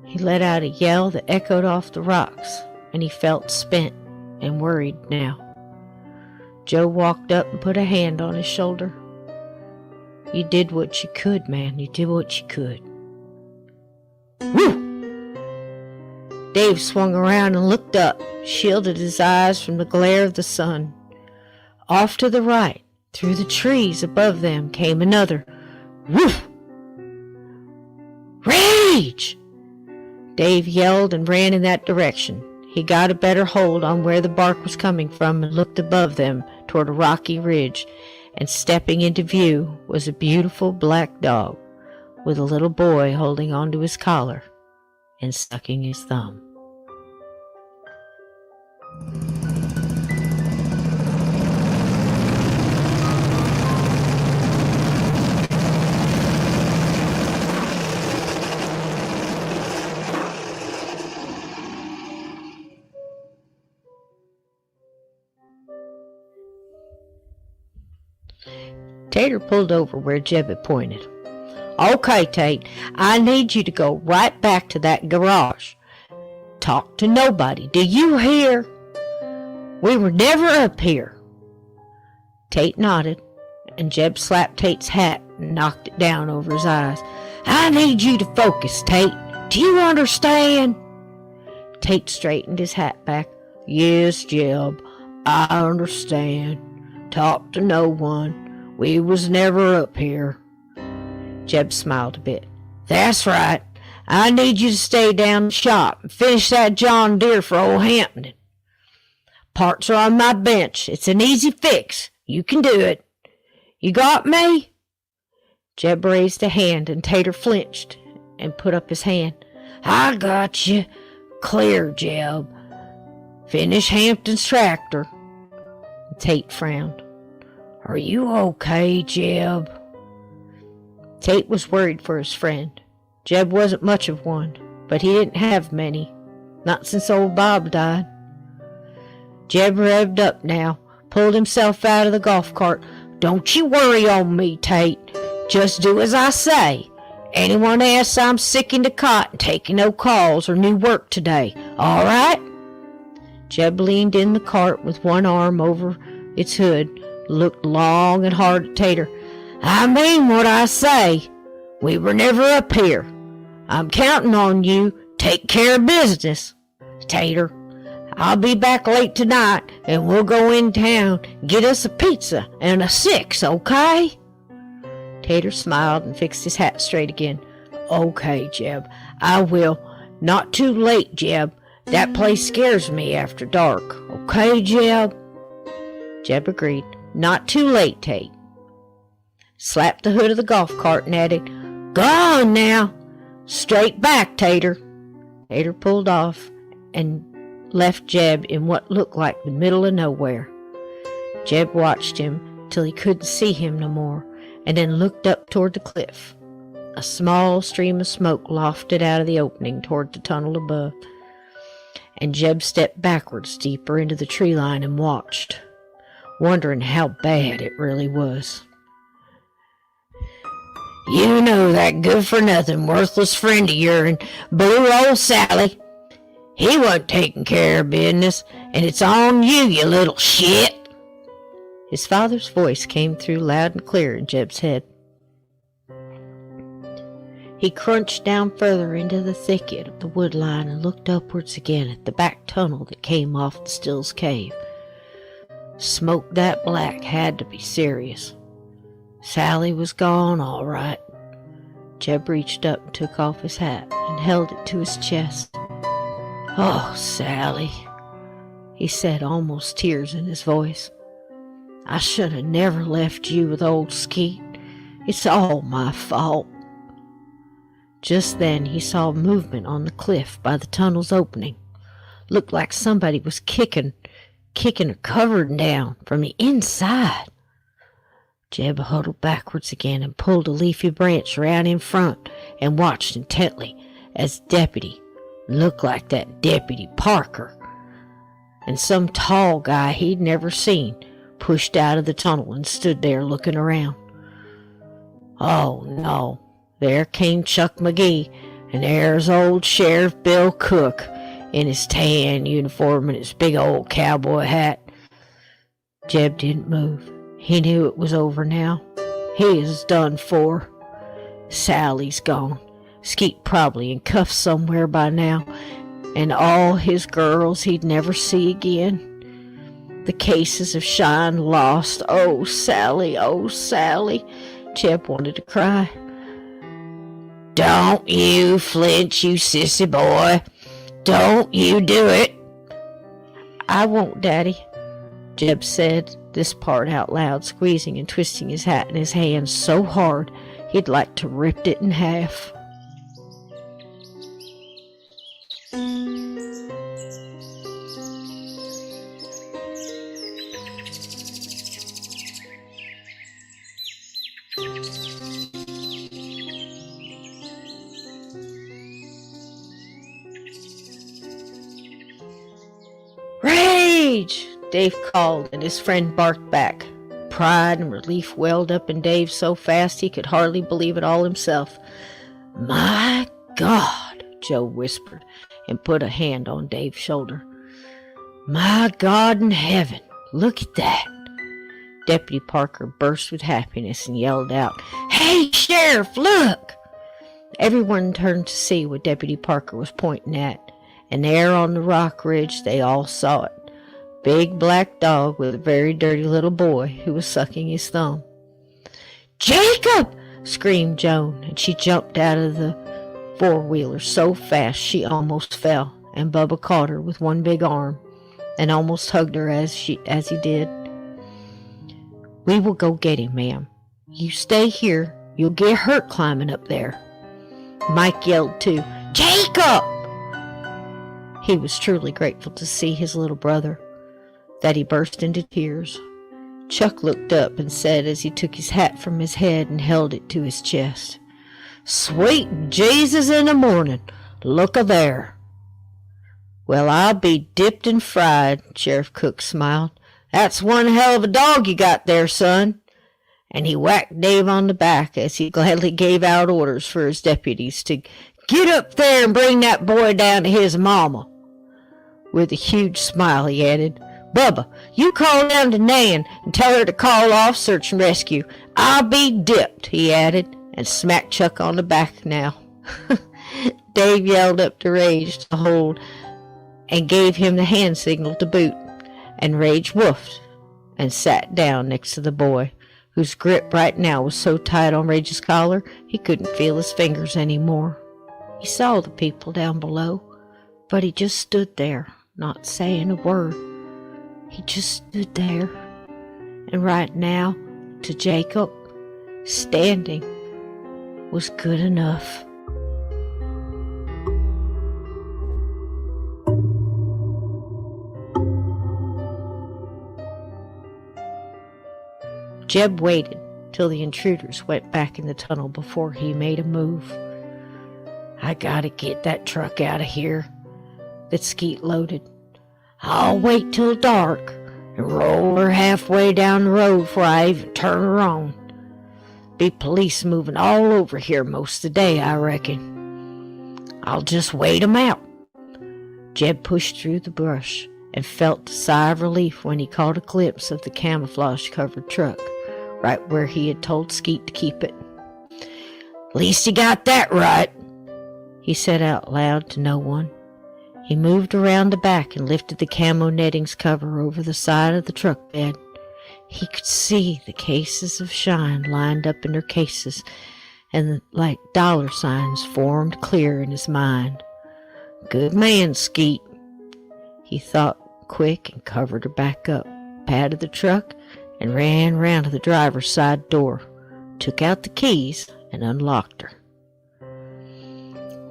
A: He let out a yell that echoed off the rocks, and he felt spent and worried now. Joe walked up and put a hand on his shoulder. "You did what you could, man. You did what you could." Woo! Dave swung around and looked up, shielded his eyes from the glare of the sun. Off to the right, through the trees above them, came another woof! "Rage!" Dave yelled and ran in that direction. He got a better hold on where the bark was coming from and looked above them toward a rocky ridge, and stepping into view was a beautiful black dog with a little boy holding onto his collar and sucking his thumb. Tater pulled over where Jeb had pointed. "Okay, Tate, I need you to go right back to that garage. Talk to nobody, do you hear? We were never up here." Tate nodded, and Jeb slapped Tate's hat and knocked it down over his eyes. "I need you to focus, Tate. Do you understand?" Tate straightened his hat back. "Yes, Jeb, I understand. Talk to no one. We was never up here." Jeb smiled a bit. "That's right. I need you to stay down the shop and finish that John Deere for old Hampton. Parts are on my bench. It's an easy fix. You can do it. You got me?" Jeb raised a hand, and Tater flinched and put up his hand. "I got you. Clear, Jeb. Finish Hampton's tractor." Tate frowned. "Are you okay, Jeb?" Tate was worried for his friend. Jeb wasn't much of one, but he didn't have many, not since old Bob died. Jeb revved up now, pulled himself out of the golf cart. "Don't you worry on me, Tate. Just do as I say. Anyone asks, I'm sick in the cot and taking no calls or new work today. All right?" Jeb leaned in the cart with one arm over its hood, looked long and hard at Tater. "I mean what I say. We were never up here. I'm counting on you. Take care of business, Tater. I'll be back late tonight, and we'll go in town, get us a pizza and a six, okay?" Tater smiled and fixed his hat straight again. Okay, Jeb, I will. Not too late, Jeb. That place scares me after dark. Okay, Jeb? Jeb agreed. Not too late, Tate. Slapped the hood of the golf cart and added, Go on now. Straight back, Tater. Tater pulled off and left Jeb in what looked like the middle of nowhere. Jeb watched him till he couldn't see him no more, and then looked up toward the cliff. A small stream of smoke lofted out of the opening toward the tunnel above, and Jeb stepped backwards deeper into the tree line and watched, wondering how bad it really was. You know that good-for-nothing, worthless friend of your'n, Blue Old Sally. He wasn't taking care of business, and it's on you, you little shit. His father's voice came through loud and clear in Jeb's head. He crunched down further into the thicket of the wood line and looked upwards again at the back tunnel that came off the Stills Cave. Smoke that black had to be serious. Sally was gone, all right. Jeb reached up and took off his hat and held it to his chest. Oh, Sally, he said, almost tears in his voice. I should have never left you with old Skeet. It's all my fault. Just then he saw movement on the cliff by the tunnel's opening. Looked like somebody was kicking a covering down from the inside. Jeb huddled backwards again and pulled a leafy branch around in front and watched intently as deputy, looked like that Deputy Parker, and some tall guy he'd never seen, pushed out of the tunnel and stood there looking around. Oh no, there came Chuck McGee, and there's old Sheriff Bill Cook in his tan uniform and his big old cowboy hat. Jeb didn't move. He knew it was over now. He is done for. Sally's gone. Skeet probably in cuffs somewhere by now, and all his girls he'd never see again. The cases of shine lost. Oh, Sally, oh, Sally. Jeb wanted to cry. Don't you flinch, you sissy boy. Don't you do it. I won't, Daddy, Jeb said this part out loud, squeezing and twisting his hat in his hands so hard he'd like to rip it in half. Rage! Dave called, and his friend barked back. Pride and relief welled up in Dave so fast he could hardly believe it all himself. My God, Joe whispered, and put a hand on Dave's shoulder. My God in heaven, look at that. Deputy Parker burst with happiness and yelled out, Hey, Sheriff, look! Everyone turned to see what Deputy Parker was pointing at, and there on the rock ridge they all saw it. Big black dog with a very dirty little boy who was sucking his thumb. Jacob! Screamed Joan, and she jumped out of the four-wheeler so fast she almost fell, and Bubba caught her with one big arm and almost hugged her as he did. We will go get him, ma'am. You stay here. You'll get hurt climbing up there. Mike yelled too, Jacob! He was truly grateful to see his little brother, that he burst into tears. Chuck looked up and said as he took his hat from his head and held it to his chest, Sweet Jesus in the morning, look a there. Well, I'll be dipped and fried, Sheriff Cook smiled. That's one hell of a dog you got there, son. And he whacked Dave on the back as he gladly gave out orders for his deputies to get up there and bring that boy down to his mama. With a huge smile, he added, Bubba, you call down to Nan and tell her to call off search and rescue. I'll be dipped, he added, and smacked Chuck on the back now. Dave yelled up to Rage to hold and gave him the hand signal to boot, and Rage woofed and sat down next to the boy, whose grip right now was so tight on Rage's collar he couldn't feel his fingers anymore. He saw the people down below, but he just stood there, not saying a word. He just stood there. And right now, to Jacob, standing was good enough. Jeb waited till the intruders went back in the tunnel before he made a move. I gotta get that truck out of here, that Skeet loaded. I'll wait till dark and roll her halfway down the road before I even turn her on. Be police moving all over here most of the day, I reckon. I'll just wait 'em out. Jeb pushed through the brush and felt a sigh of relief when he caught a glimpse of the camouflage-covered truck, right where he had told Skeet to keep it. Least he got that right, he said out loud to no one. He moved around the back and lifted the camo nettings cover over the side of the truck bed. He could see the cases of shine lined up in their cases, and like dollar signs formed clear in his mind. Good man, Skeet, he thought quick, and covered her back up, patted the truck, and ran round to the driver's side door, took out the keys, and unlocked her.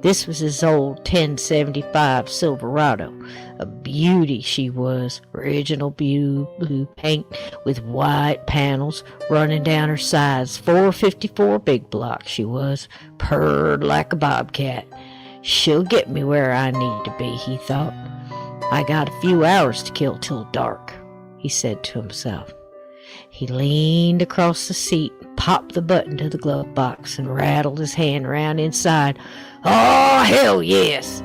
A: This was his old 1075 Silverado. A beauty she was, original blue paint with white panels running down her sides. 454 big block she was, purred like a bobcat. She'll get me where I need to be, he thought. I got a few hours to kill till dark, he said to himself. He leaned across the seat, popped the button to the glove box, and rattled his hand around inside. Oh, hell yes!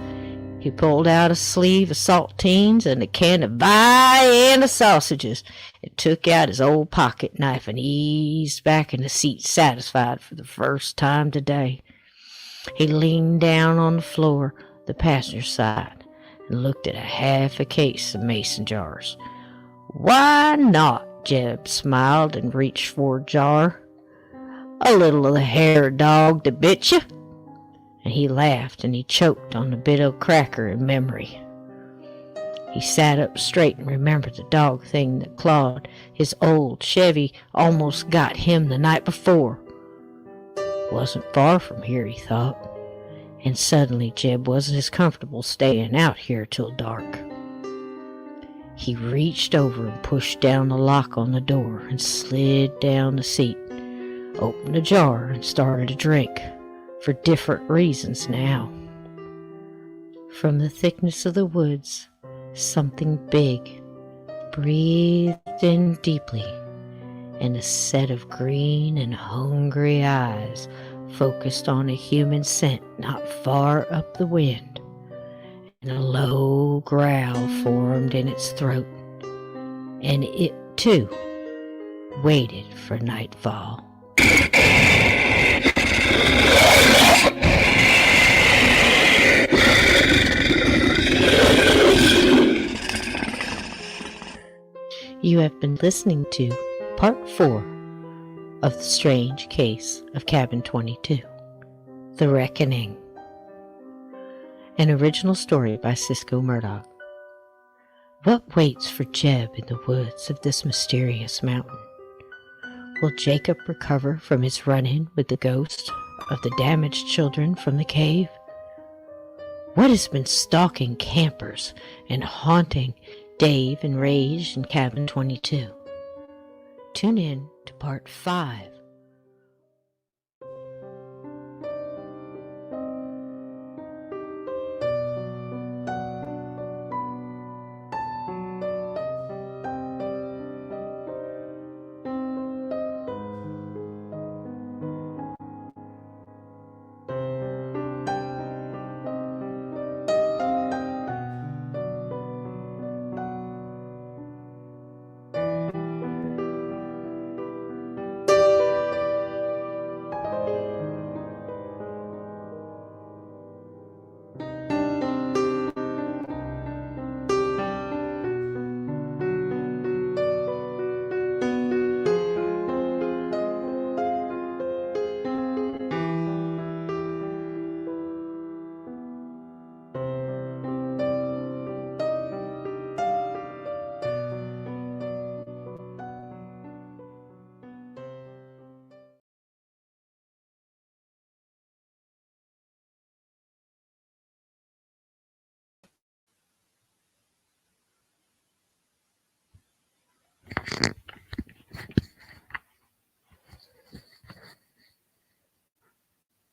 A: He pulled out a sleeve of saltines and a can of Vienna sausages, and took out his old pocket knife and eased back in the seat, satisfied for the first time today. He leaned down on the floor, the passenger side, and looked at half a case of mason jars. Why not? Jeb smiled and reached for a jar. A little of the hair dog to bit you. And he laughed, and he choked on a bit of cracker in memory. He sat up straight and remembered the dog thing that clawed his old Chevy almost got him the night before. Wasn't far from here, he thought, and suddenly Jeb wasn't as comfortable staying out here till dark. He reached over and pushed down the lock on the door and slid down the seat, opened a jar and started to drink, for different reasons now. From the thickness of the woods, something big breathed in deeply, and a set of green and hungry eyes focused on a human scent not far up the wind, and a low growl formed in its throat, and it, too, waited for nightfall. You have been listening to Part 4 of The Strange Case of Cabin 22, The Reckoning, an original story by Cisco Murdoch. What waits for Jeb in the woods of this mysterious mountain? Will Jacob recover from his run-in with the ghost of the damaged children from the cave? What has been stalking campers and haunting Dave and Rage in Cabin 22? Tune in to Part 5.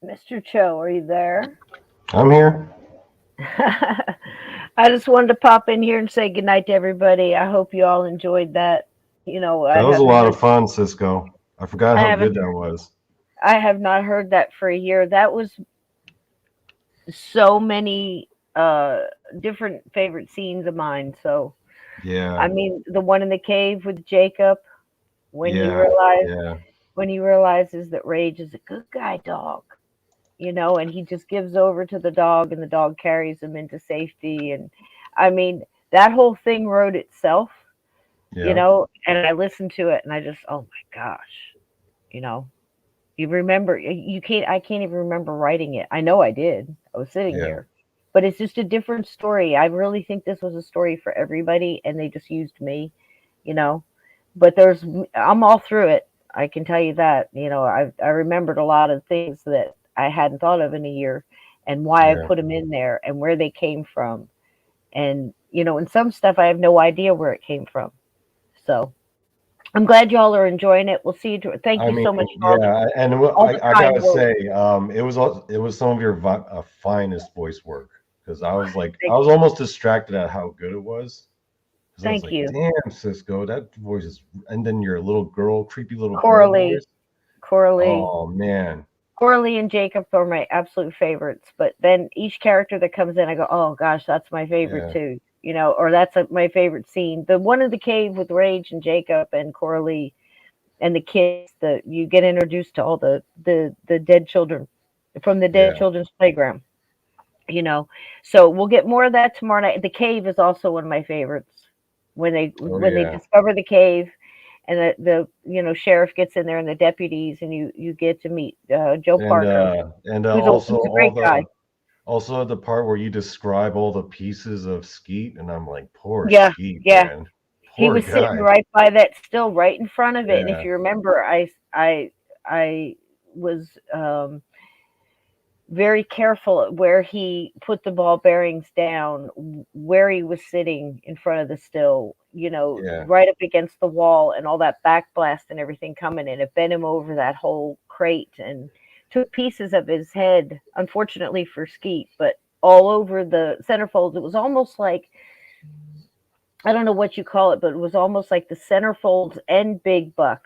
B: Mr. Cho, are you there?
C: I'm here.
B: I just wanted to pop in here and say goodnight to everybody. I hope you all enjoyed that. You know,
C: That was a lot of fun, Cisco. I forgot
B: I
C: how
B: haven't
C: good that was.
B: I have not heard that for a year. That was so many different favorite scenes of mine. So I
C: Yeah,
B: mean the one in the cave with Jacob when he
C: yeah,
B: realized
C: yeah,
B: when he realizes that Rage is a good guy dog, you know, and he just gives over to the dog and the dog carries him into safety. And I mean, that whole thing wrote itself, you
C: yeah,
B: know, and I listened to it and I just, oh my gosh, you know, you remember, I can't even remember writing it. I know I did. I was sitting
C: yeah,
B: here, but it's just a different story. I really think this was a story for everybody and they just used me, you know, but I'm all through it. I can tell you that, you know, I remembered a lot of things that I hadn't thought of in a year and why I
C: yeah.
B: put them in there and where they came from. And, you know, and some stuff I have no idea where it came from. So I'm glad y'all are enjoying it. We'll see you. Thank
C: I
B: you
C: mean,
B: so much for
C: yeah, and
B: all the
C: I
B: kind
C: gotta
B: words.
C: say, it was some of your finest voice work because I
B: Thank,
C: was almost distracted at how good it was because I was
B: thank
C: like,
B: you.
C: damn, Cisco, that voice is, and then your little girl, creepy little girl
B: Coralie,
C: voice.
B: Coralie,
C: Oh man,
B: Coralie and Jacob are my absolute favorites. But then each character that comes in, I go, oh gosh, that's my favorite
C: yeah,
B: too. You know, or that's my favorite scene. The one in the cave with Rage and Jacob and Coralie and the kids. The you get introduced to all the dead children from the dead
C: yeah.
B: children's playground. You know, so we'll get more of that tomorrow night. The cave is also one of my favorites
C: Oh
B: when they
C: yeah.
B: discover the cave and the you know sheriff gets in there and the deputies and you get to meet Joe Parker,
C: And
B: who's a great guy.
C: also the part where you describe all the pieces of Skeet, and I'm like, poor
B: Yeah,
C: Skeet,
B: yeah.
C: man,
B: He
C: poor
B: was sitting
C: guy.
B: right by that still, right in front of it. And if
C: Yeah,
B: you remember, I was very careful at where he put the ball bearings down, where he was sitting in front of the still, you know,
C: yeah,
B: right up against the wall and all that backblast and everything coming in. It bent him over that whole crate and took pieces of his head, unfortunately for Skeet, but all over the centerfolds. It was almost like, I don't know what you call it, but it was almost like the centerfolds and Big Buck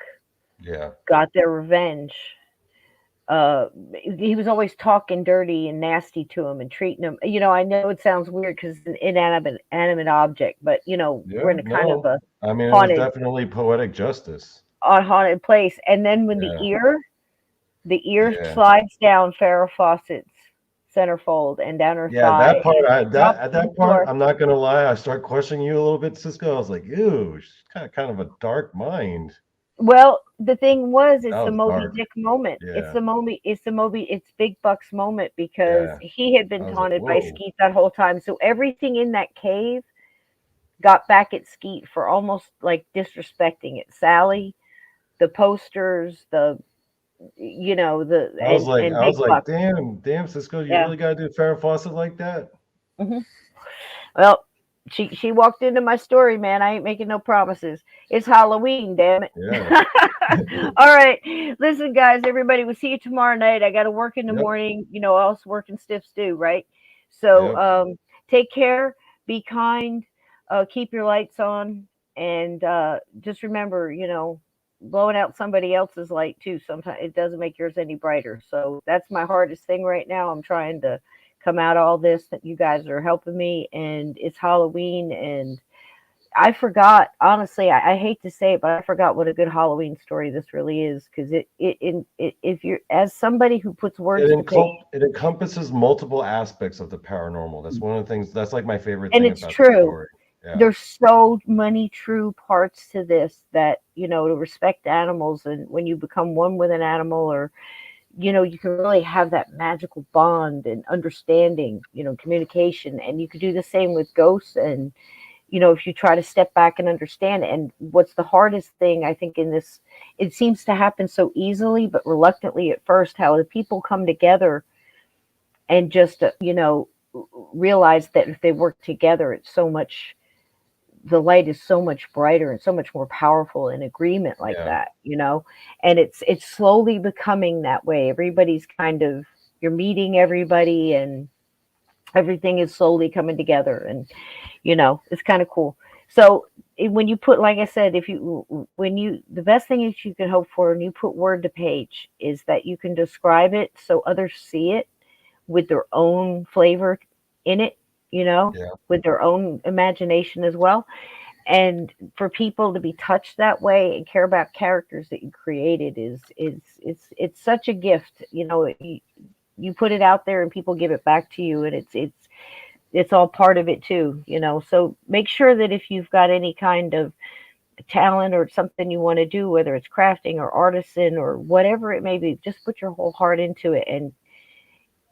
C: yeah.
B: got their revenge. uh he was always talking dirty and nasty to him and treating him, you know, I know it sounds weird because it's an inanimate object, but you know we're
C: Yeah,
B: in a kind of
C: no.
B: a
C: I mean, it was
B: haunted
C: definitely poetic justice.
B: haunted place. And then when
C: Yeah,
B: the ear
C: yeah.
B: slides down Farrah Fawcett's centerfold and down her
C: Yeah,
B: thigh
C: that part,
B: and drops
C: at
B: to the
C: that part,
B: floor.
C: I'm not gonna lie, I start questioning you a little bit, Cisco. I was like, ew, she's kind of a dark mind.
B: Well, the thing was, it's
C: That
B: the
C: was
B: Moby
C: dark.
B: Dick moment.
C: Yeah,
B: It's Big Buck's moment because
C: yeah.
B: he had
C: I
B: been
C: was like,
B: taunted by
C: whoa.
B: Skeet that whole time. So everything in that cave got back at Skeet for almost like disrespecting it. Sally, the posters, the you know, the and
C: I was
B: Big
C: like,
B: Buck.
C: damn, Cisco, you
B: Yeah.
C: really gotta do Farrah Fawcett like that?
B: hmm Well, she walked into my story, man. I ain't making no promises. It's Halloween, damn it.
C: Yeah.
B: All right. Listen, guys, everybody, we'll see you tomorrow night. I got to work in the
C: Yep,
B: morning. You know, else working stiffs do, right? So
C: yep.
B: take care, be kind, keep your lights on, and just remember, you know, blowing out somebody else's light too. Sometimes it doesn't make yours any brighter. So that's my hardest thing right now. I'm trying to come out of all this that you guys are helping me, and it's Halloween. And I forgot, honestly, I hate to say it, but I forgot what a good Halloween story this really is, because if you're, as somebody who puts words to paper,
C: It encompasses multiple aspects of the paranormal. That's one of the things. That's like my favorite
B: and
C: thing
B: it's
C: about the
B: true,
C: story. Yeah,
B: there's so many true parts to this, that you know, to respect animals, and when you become one with an animal, or you know, you can really have that magical bond and understanding, you know, communication. And you could do the same with ghosts. And you know, if you try to step back and understand it. And what's the hardest thing, I think, in this, it seems to happen so easily but reluctantly at first, how the people come together and just you know, realize that if they work together, it's so much, the light is so much brighter and so much more powerful in agreement like
C: yeah,
B: that, you know. And it's slowly becoming that way. Everybody's kind of, you're meeting everybody, and everything is slowly coming together, and it's kind of cool. So when you put, like I said, the best thing that you can hope for when you put word to page is that you can describe it so others see it with their own flavor in it,
C: Yeah.
B: with their own imagination as well. And for people to be touched that way and care about characters that you created is it's such a gift. You put it out there and people give it back to you, and it's all part of it too. So make sure that if you've got any kind of talent or something you want to do, whether it's crafting or artisan or whatever it may be, just put your whole heart into it. And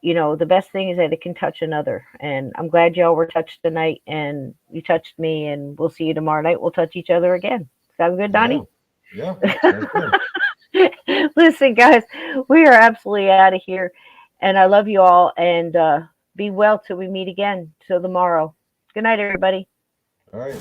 B: the best thing is that it can touch another. And I'm glad y'all were touched tonight, and you touched me, and we'll see you tomorrow night. We'll touch each other again. Sound good, Donnie?
C: Yeah. Sounds good.
B: Listen, guys, we are absolutely out of here, and I love you all, and be well till we meet again, till tomorrow. Good night, everybody.
C: All right.